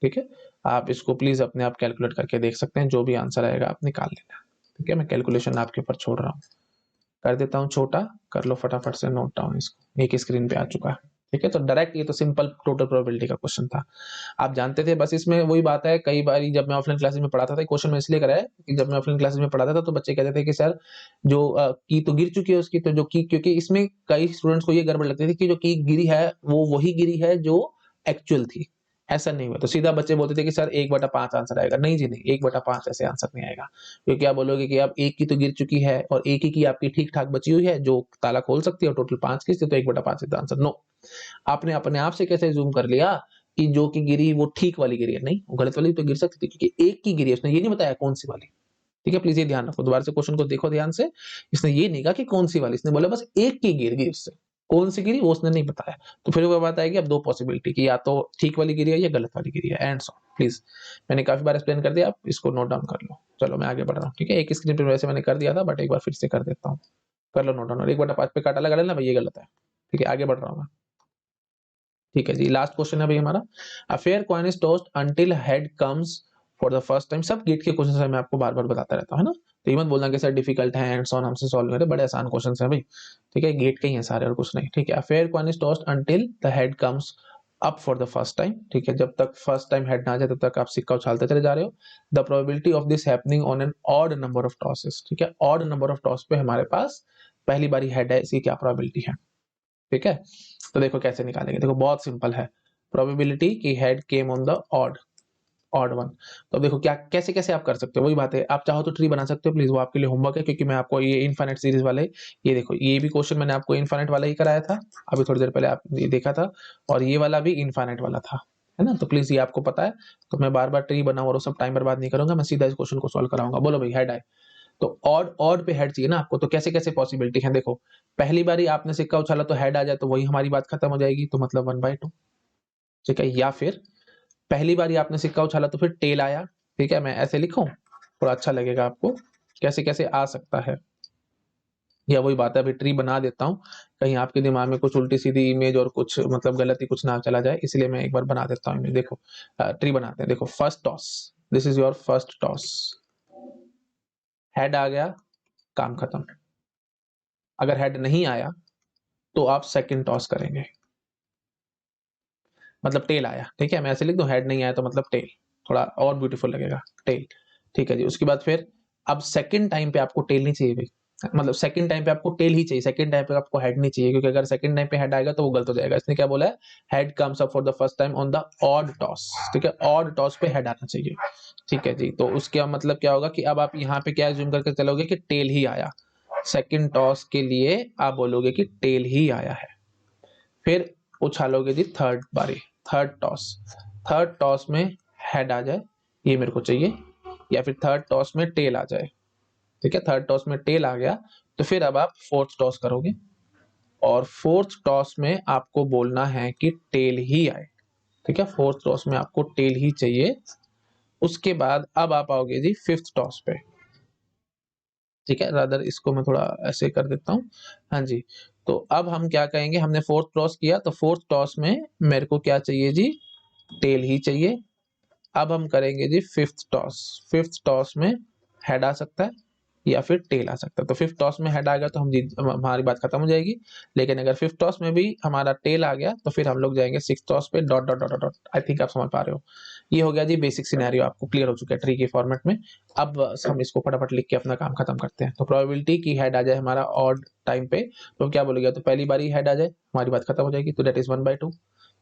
S1: ठीक है। आप इसको प्लीज अपने आप कैलकुलेट करके देख सकते हैं, जो भी आंसर आएगा आप निकाल लेना, ठीक है। मैं कैलकुलेशन आपके ऊपर छोड़ रहा हूँ, कर देता हूँ छोटा, कर लो फटाफट से नोट डाउन, इसको एक स्क्रीन पे आ चुका है, ठीक है। तो डायरेक्ट ये तो सिंपल टोटल प्रोबेबिलिटी का क्वेश्चन था, आप जानते थे। बस इसमें वही बात है, कई बार जब मैं ऑफलाइन क्लासेस में पढ़ाता था, क्वेश्चन में इसलिए कराया कि जब मैं ऑफलाइन क्लासेस में पढ़ाता था तो बच्चे कहते थे कि सर जो की तो गिर चुकी है उसकी, तो जो की, क्योंकि इसमें कई स्टूडेंट्स को ये गड़बड़ लगती थी कि जो की गिरी है वो वही गिरी है जो एक्चुअल थी, ऐसा नहीं हुआ। तो सीधा बच्चे बोलते थे कि सर 1/5 आंसर आएगा। नहीं जी नहीं, 1/5 ऐसे आंसर नहीं आएगा। क्योंकि आप बोलोगे कि अब 1 की तो गिर चुकी है और 1 ही की आपकी ठीक-ठाक बची हुई है जो ताला खोल सकती है और टोटल 5 की थी, तो 1/5 इज द आंसर। नो, आपने अपने आप से कैसे अज़्यूम कर लिया कि जो की गिरी वो ठीक वाली गिरी है? नहीं, वो गलत वाली तो गिर सकती थी क्योंकि 1 की गिरी है, उसने ये नहीं बताया कौन-सी वाली। ठीक है, प्लीज़ ये ध्यान रखो। दोबारा से क्वेश्चन को देखो ध्यान से। इसने ये नहीं कहा कि कौन-सी वाली, इसने बोला बस 1 की गिर गई उससे। कौन-सी गिरी वो उसने नहीं बताया। तो फिर वो बात आएगी अब 2 पॉसिबिलिटी कि या तो ठीक वाली गिरी है या गलत वाली गिरी है, एंड सो प्लीज़। मैंने काफ़ी बार एक्सप्लेन कर दिया, आप इसको नोट डाउन कर लो। चलो मैं आगे बढ़ रहा हूँ, ठीक है? एक स्क्रीन पे वैसे मैंने कर दिया था बट एक बार फिर से कर देता हूँ। कर लो नोट डाउन और 1/5 पे काटा लगा लेना भई ये गलत है। ठीक है, आगे बढ़ रहा हूँ मैं। ठीक है जी, लास्ट क्वेश्चन है भई हमारा। A fair coin is tossed until head comes for the first time. सब गेट के क्वेश्चन है, मैं आपको बार-बार बताता रहता हूँ, है ना? तो ये मत बोलना कि सर डिफिकल्ट है एंड सो ऑन, हमसे सॉल्व करे, बड़े आसान क्वेश्चन हैं भई। ठीक है, गेट के ही हैं सारे और कुछ नहीं। ठीक है, a fair coin is tossed until the head comes up for the first time. ठीक है, जब तक फर्स्ट टाइम हेड ना आ जाए तब तक आप सिक्का उछालते चले जा रहे हो। The probability of this happening on an odd number of tosses. ठीक है, ऑड नंबर ऑफ टॉस पे हमारे पास पहली बारी हेड है, इसकी क्या प्रोबेबिलिटी है? ठीक है, तो देखो कैसे निकालेंगे। देखो बहुत सिंपल है। प्रोबेबिलिटी की head came on the odd one. तो देखो क्या कैसे-कैसे आप कर सकते हो, वही बात है। आप चाहो तो ट्री बना सकते हो, प्लीज़ वो आपके लिए होमवर्क है क्योंकि मैं आपको ये इनफाइनाइट सीरीज़ वाले, ये देखो ये भी क्वेश्चन मैंने आपको इनफाइनाइट वाला ही कराया था। अभी थोड़ी देर पहले आपने ये देखा था और ये वाला भी इनफाइनाइट वाला था, है ना? तो प्लीज़ ये आपको पता है, तो मैं बार-बार ट्री बनाऊँ और वो सब टाइम बर्बाद नहीं करूँगा, मैं सीधा इस क्वेश्चन को सॉल्व कराऊँगा। बोलो भई हेड आए। तो ऑड ऑड पे हेड चाहिए ना आपको, तो कैसे-कैसे पॉसिबिलिटी है देखो। पहली बारी आपने सिक्का उछाला तो हेड आ जाए तो वही हमारी बात खत्म हो जाएगी, तो मतलब 1/2। ठीक है, या फिर पहली बारी आपने सिक्का उछाला तो फिर टेल आया। ठीक है, मैं ऐसे लिखूँ? थोड़ा अच्छा लगेगा आपको। कैसे-कैसे आ सकता है? या वही बात है, अभी ट्री बना देता हूँ, कहीं आपके दिमाग में कुछ उल्टी-सीधी इमेज और कुछ मतलब गलत ही कुछ ना चला जाए, इसलिए मैं एक बार बना देता हूँ इमेज। देखो ट्री बनाते हैं। देखो first toss, this is your first toss. Head आ गया, काम खत्म। अगर हेड नहीं आया, तो आप सेकंड टॉस करेंगे। मतलब टेल आया, ठीक है? मैं ऐसे लिख दूँ, हेड नहीं आया तो मतलब टेल, थोड़ा और ब्यूटीफुल लगेगा, टेल। ठीक है जी, उसके बाद फिर अब सेकंड टाइम पे आपको टेल नहीं चाहिए भई, मतलब सेकंड टाइम पे आपको टेल ही चाहिए, सेकंड टाइम पे आपको हेड नहीं चाहिए क्योंकि अगर सेकंड टाइम पे हेड आएगा तो वो गलत हो जाएगा। इसने क्या बोला है? Head comes up for the first time on the odd toss. ठीक है? ऑड टॉस पे हेड आना चाहिए। ठीक है जी, तो उसका मतलब क्या होगा कि अब आप यहाँ पे क्या अज़्यूम करके चलोगे कि टेल ही आया। सेकंड टॉस के लिए आप बोलोगे कि टेल ही आया है। फिर उछालोगे जी थर्ड बारी, थर्ड टॉस। थर्ड टॉस में हेड आ जाए, ये मेरे को चाहिए, या फिर थर्ड टॉस में टेल आ जाए। ठीक है, थर्ड टॉस में टेल आ गया तो फिर अब आप फोर्थ टॉस करोगे और फोर्थ टॉस में आपको बोलना है कि टेल ही आए। ठीक है, फोर्थ टॉस में आपको टेल ही चाहिए। उसके बाद अब आप आओगे जी फिफ्थ टॉस पे। ठीक है, रादर इसको मैं थोड़ा ऐसे कर देता हूँ। हाँ जी, तो अब हम क्या कहेंगे, हमने फोर्थ टॉस किया तो फोर्थ टॉस में मेरे को क्या चाहिए जी? टेल ही चाहिए। अब हम करेंगे जी फिफ्थ टॉस। फिफ्थ टॉस में हेड आ सकता है या फिर टेल आ सकता है। तो फिफ्थ टॉस में हेड आ गया तो हम जीत, हमारी बात खत्म हो जाएगी। लेकिन अगर फिफ्थ टॉस में भी हमारा टेल आ गया तो फिर हम लोग जाएंगे सिक्स्थ टॉस पे, dot dot dot dot dot. I think आप समझ पा रहे हो। ये हो गया जी बेसिक सिनेरियो, आपको क्लियर हो चुका है ट्री के फॉर्मेट में। अब हम इसको फटाफट लिख के अपना काम खत्म करते हैं। तो प्रोबेबिलिटी की हेड आ जाए हमारा ऑड टाइम पे, तो क्या बोलेगा? तो पहली बारी हेड आ जाए, हमारी बात खत्म हो जाएगी, तो दैट इज 1/2।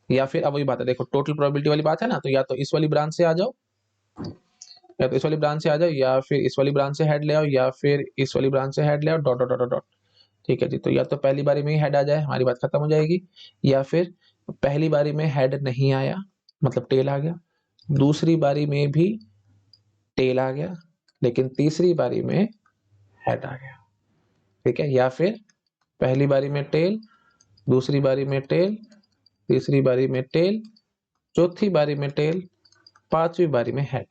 S1: या फिर अब वही बात है, देखो टोटल प्रोबेबिलिटी वाली बात है ना, तो या तो इस वाली ब्रांच से आ जाओ, या तो इस वाली ब्रांच से आ जाओ, या फिर इस वाली ब्रांच से हेड ले आओ, या फिर इस वाली ब्रांच से हेड ले आओ, डॉट डॉट डॉट डॉट। ठीक है जी, तो या तो पहली बारी में ही हेड आ जाए, हमारी बात खत्म हो जाएगी, या फिर पहली बारी में हेड नहीं आया, मतलब टेल आ गया, दूसरी बारी में भी टेल आ गया, लेकिन तीसरी बारी में हेड आ गया। ठीक है, या फिर पहली बारी में टेल, दूसरी बारी में टेल, तीसरी बारी में टेल, चौथी बारी में टेल, पांचवी बारी में हेड।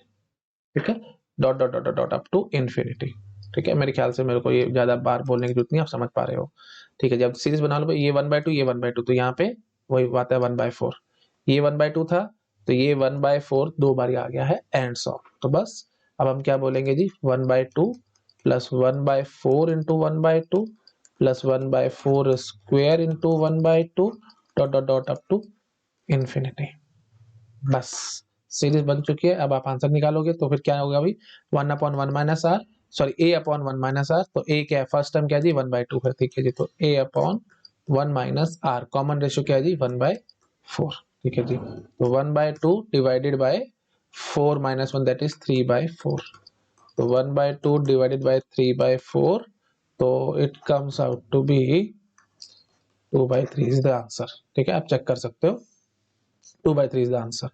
S1: ठीक है, dot dot dot dot up to infinity. ठीक है, मेरे ख्याल से मेरे को ये ज्यादा बार बोलने की जरूरत नहीं, आप समझ पा रहे हो। ठीक है, जब सीरीज बना लो भाई, ये 1/2, ये 1/2, तो यहाँ पे वही बात है 1/4। ये 1/2 था तो ये 1/4 दो बार आ गया है, एंड सॉ। तो बस अब हम क्या बोलेंगे जी? 1/2 plus 1/4 into 1/2 plus 1/4 square into 1/2 dot dot dot up to infinity. बस सीरीज बन चुकी है। अब आप आंसर निकालोगे तो फिर क्या होगा भाई? 1/1 minus r, sorry a/1 minus r. तो a क्या है? फर्स्ट टर्म क्या है जी? 1/2 है। ठीक है जी, तो a/1 minus are, common ratio क्या है जी? 1/4। ठीक है जी। तो 1/2 डिवाइडेड बाय 4 - 1 दैट इज 3/4। तो 1/2 डिवाइडेड बाय 3/4, तो it comes out to be 2/3 is the answer. ठीक है, आप चेक कर सकते हो, 2/3 इज द आंसर।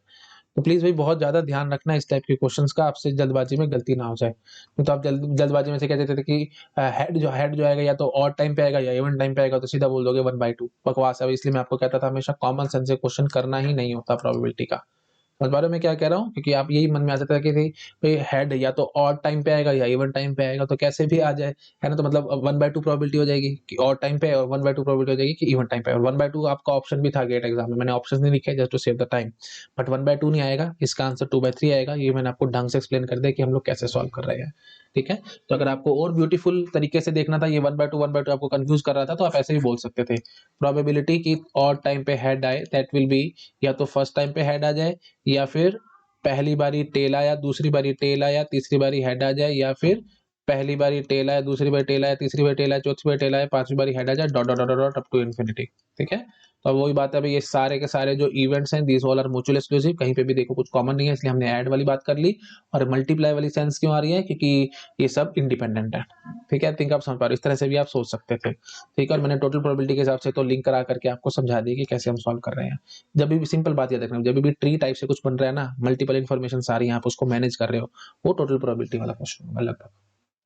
S1: तो प्लीज भाई बहुत ज्यादा ध्यान रखना इस टाइप के क्वेश्चंस का, आपसे जल्दबाजी में गलती ना हो जाए। नहीं तो आप जल्दबाजी में से कह देते थे कि हेड जो आएगा या तो ऑड टाइम पे आएगा या इवन टाइम पे आएगा, तो सीधा बोल दोगे 1/2। बकवास है, इसलिए मैं आपको कहता था हमेशा कॉमन सेंस से क्वेश्चन करना ही नहीं होता प्रोबेबिलिटी का। समझ पा रहे हो मैं क्या कह रहा हूँ? क्योंकि आप यही मन में आ जाता है कि भाई हेड या तो ऑड टाइम पे आएगा या इवन टाइम पे आएगा, तो कैसे भी आ जाए, है ना। तो मतलब 1/2 प्रोबेबिलिटी हो जाएगी कि ऑड टाइम पे, और 1/2 प्रोबेबिलिटी हो जाएगी कि इवन टाइम पे। और 1/2 आपका ऑप्शन भी था गेट एग्जाम में, मैंने ऑप्शन नहीं लिखे just to save the time, but 1/2 नहीं आएगा, इसका आंसर 2/3 आएगा। ये मैंने आपको ढंग से एक्सप्लेन कर दिया कि हम लोग कैसे सॉल्व कर रहे हैं। ठीक है, तो अगर आपको और ब्यूटीफुल तरीके से देखना था, ये 1/2 आपको कंफ्यूज कर रहा था, तो आप ऐसे भी बोल सकते थे, प्रोबेबिलिटी की ऑड टाइम पे हेड आए दैट विल बी, या तो फर्स्ट टाइम पे हेड आ जाए, या फिर पहली बारी टेल आया, दूसरी बारी टेल आया, तीसरी बारी हेड आ जाए, या फिर पहली बारी टेल आया, दूसरी बारी टेल आया, तीसरी बारी टेल आया, चौथी बारी टेल आया, पांचवी बारी हेड आ जाए, dot dot dot dot up to infinity. ठीक है, तो अब वही बात है भाई, ये सारे के सारे जो इवेंट्स हैं these all are mutual exclusive, कहीं पे भी देखो कुछ कॉमन नहीं है, इसलिए हमने ऐड वाली बात कर ली। और मल्टीप्लाई वाली सेंस क्यों आ रही है? क्योंकि ये सब इंडिपेंडेंट है। ठीक है, थिंक आप समझ पा रहे हो, इस तरह से भी आप सोच सकते थे। ठीक है, और मैंने टोटल प्रोबेबिलिटी के हिसाब से तो लिंक करा करके आपको समझा दी कि कैसे हम सॉल्व कर रहे हैं। जब भी सिंपल बात याद रखना, जब भी ट्री टाइप से कुछ बन रहा है ना, मल्टीपल इन्फॉर्मेशन सारी आप उसको मैनेज कर रहे हो, वो टोटल प्रोबेबिलिटी वाला क्वेश्चन होगा लगभग।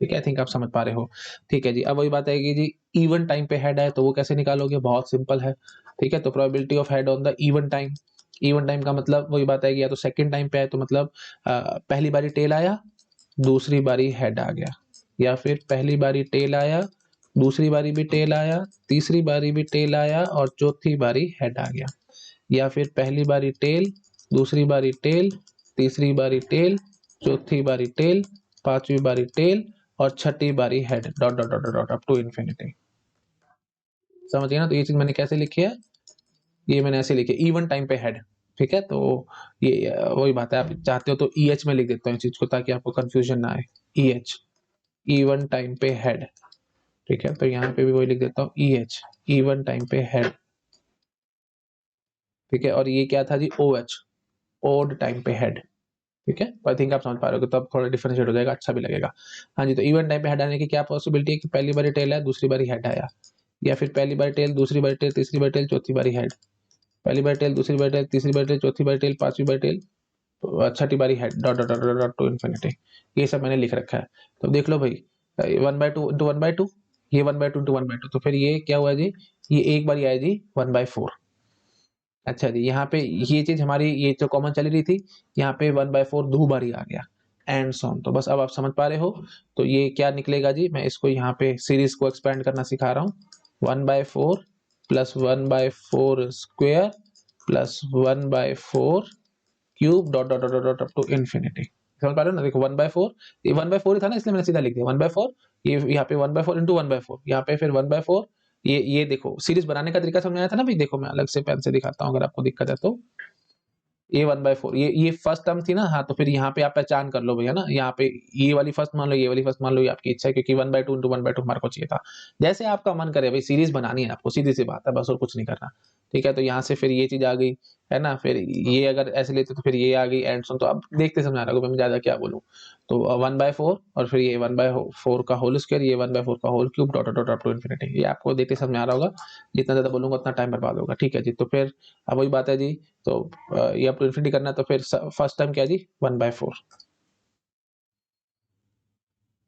S1: ठीक है, आई थिंक आप समझ पा रहे हो। ठीक है जी, अब वही बात है कि जी इवन टाइम पे हेड है तो वो कैसे निकालोगे? बहुत सिंपल है। ठीक है, तो probability of head on the even time, even time का मतलब वही बात है कि या तो सेकंड टाइम पे है तो मतलब पहली बारी टेल आया, दूसरी बारी हेड आ गया, या फिर पहली बारी टेल आया, दूसरी बारी भी टेल आया, तीसरी बारी भी टेल आया, और चौथी बारी हेड आ गया, या फिर पहली बारी टेल, दूसरी बारी टेल, तीसरी बारी टेल, चौथी बारी टेल, पांचवी बारी टेल, और छठी बारी head, dot dot dot dot up to infinity. समझिए ना, तो ये चीज मैंने कैसे लिखी है, ये मैंने ऐसे लिखी है, इवन टाइम पे हेड। ठीक है, तो ये वही बात है, आप चाहते हो तो ई एच में लिख देता हूँ इस चीज को, ताकि आपको कंफ्यूजन ना आए। ई एच, इवन टाइम पे हेड। ठीक है, तो यहाँ पे भी वही लिख देता हूँ, ई एच, इवन टाइम पे हेड। ठीक है, और ये क्या था जी? ओ एच, ओड टाइम पे हेड। ठीक है, आई थिंक आप समझ पा रहे हो, तब थोड़ा डिफरेंशिएट हो जाएगा, अच्छा भी लगेगा। हाँ जी, तो इवन टाइम पे हेड आने की क्या पॉसिबिलिटी है कि पहली बारी टेल है, दूसरी बारी हेड आया, या फिर पहली बारी टेल, दूसरी बारी टेल, तीसरी बारी टेल, चौथी बारी हेड, पहली बारी टेल, दूसरी बारी टेल, तीसरी बारी टेल, चौथी बारी टेल, पांचवी बारी टेल, छठी बारी head, dot dot dot dot to infinity. ये सब मैंने लिख रखा है। तो देख लो भाई, 1/2 इंटू 1/2, ये 1/2 इंटू 1/2, तो फिर ये क्या हुआ जी? ये एक बार आया जी 1/4। अच्छा जी, यहाँ पे ये चीज हमारी ये जो कॉमन चली रही थी, यहाँ पे 1/4 दो बारी आ गया, एंड सॉन। तो बस अब आप समझ पा रहे हो। तो ये क्या निकलेगा जी? मैं इसको यहाँ पे सीरीज को एक्सपेंड करना सिखा रहा हूँ। 1/4 plus 1/4 square plus 1/4 cube, dot dot dot dot up to infinity. समझ पा रहे हो ना? देखो 1/4, ये 1/4 ही था ना, इसलिए मैंने सीधा लिख दिया 1/4। ये यहाँ पे 1/4 इंटू 1/4, यहाँ पे फिर 1/4। ये देखो सीरीज बनाने का तरीका समझ आया था ना भाई? देखो मैं अलग से पेन से दिखाता हूँ अगर आपको दिक्कत है तो। ये 1/4, ये फर्स्ट टर्म थी ना, हाँ, तो फिर यहाँ पे आप पहचान कर लो भैया ना, यहाँ पे ये वाली फर्स्ट मान लो, ये वाली फर्स्ट मान लो, ये आपकी इच्छा है, क्योंकि 1/2 इंटू 1/2 हमारे को चाहिए था। जैसे आपका मन करे भाई, सीरीज बनानी है आपको, सीधी सी बात है, बस और कुछ नहीं करना। ठीक है, तो यहाँ से फिर ये चीज आ गई, है ना, फिर ये अगर ऐसे लेते तो फिर ये आ गई एंड सुन। तो अब देखते समझा रहा हूँ मैं ज्यादा क्या बोलूँ। तो 1/4 और फिर ये 1/4 का होल स्क्वायर, ये 1/4 का whole cube, dot dot up to infinity. ये आपको देखते समझा रहा होगा, जितना ज्यादा बोलूंगा उतना टाइम बर्बाद होगा। ठीक है जी, तो फिर अब वही बात है जी, तो ये अप टू इन्फिनिटी करना है, तो फिर फर्स्ट टर्म क्या है जी? 1/4।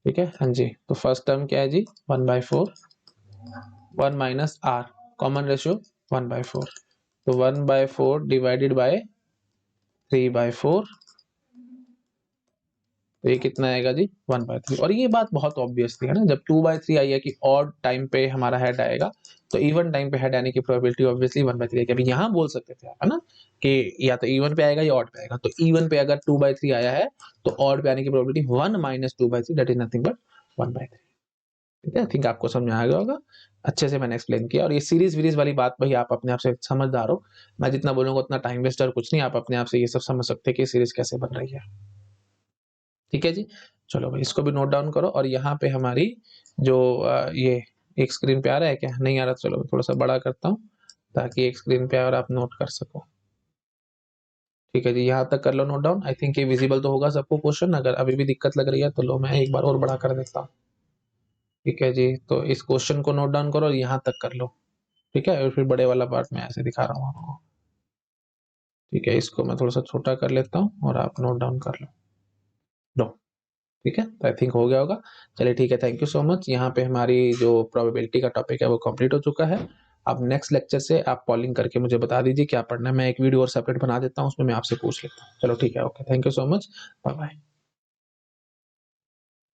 S1: ठीक है, हाँ जी, तो फर्स्ट टर्म क्या है जी? 1/4, 1 माइनस आर, कॉमन रेशियो 1/4, तो 1/4 डिवाइडेड बाय 3/4, तो ये कितना आएगा जी? 1/3। और ये बात बहुत ऑब्वियस थी, है ना, जब 2/3 आई है कि ऑड टाइम पे हमारा हेड आएगा, तो इवन टाइम पे हेड आने की प्रोबेबिलिटी ऑब्वियसली 1/3 है। अभी यहाँ बोल सकते थे आप, है ना, कि या तो इवन पे आएगा या ऑड पे आएगा। तो इवन पे अगर 2/3 आया है, तो ऑड पे आने की probability 1 minus 2/3, that is nothing but 1/3। ठीक है, आई थिंक आपको समझ में आ गया होगा, अच्छे से मैंने एक्सप्लेन किया। और ये सीरीज वीरीज वाली बात भाई, आप अपने आप से समझदार हो, मैं जितना बोलूंगा उतना टाइम वेस्टर कुछ नहीं, आप अपने आप से ये सब समझ सकते हैं कि सीरीज कैसे बन रही है। ठीक है जी, चलो भाई इसको भी नोट डाउन करो। और यहाँ पे हमारी जो ये एक स्क्रीन पे आ रहा है क्या? नहीं आ रहा, चलो थोड़ा सा बड़ा करता हूँ ताकि एक स्क्रीन पे और आप नोट कर सको। ठीक है जी, यहाँ तक कर लो नोट डाउन। आई थिंक ये विजिबल तो होगा सबको क्वेश्चन। अगर अभी भी दिक्कत लग रही है तो लो मैं एक बार और बड़ा कर देता हूँ। ठीक है जी, तो इस क्वेश्चन को नोट डाउन करो और यहाँ तक कर लो। ठीक है, और फिर बड़े वाला पार्ट मैं ऐसे दिखा रहा हूँ आपको। ठीक है, इसको मैं थोड़ा सा छोटा कर लेता हूँ और आप नोट डाउन कर लो। लो, ठीक है, तो आई थिंक हो गया होगा। चलिए ठीक है, थैंक यू सो मच। यहाँ पे हमारी जो प्रोबेबिलिटी का टॉपिक है वो कंप्लीट हो चुका है। अब नेक्स्ट लेक्चर से आप कॉलिंग करके मुझे बता दीजिए क्या पढ़ना है। मैं एक वीडियो और सेपरेट बना देता हूँ, उसमें मैं आपसे पूछ लेता हूँ। चलो ठीक है, okay, thank you so much, bye bye.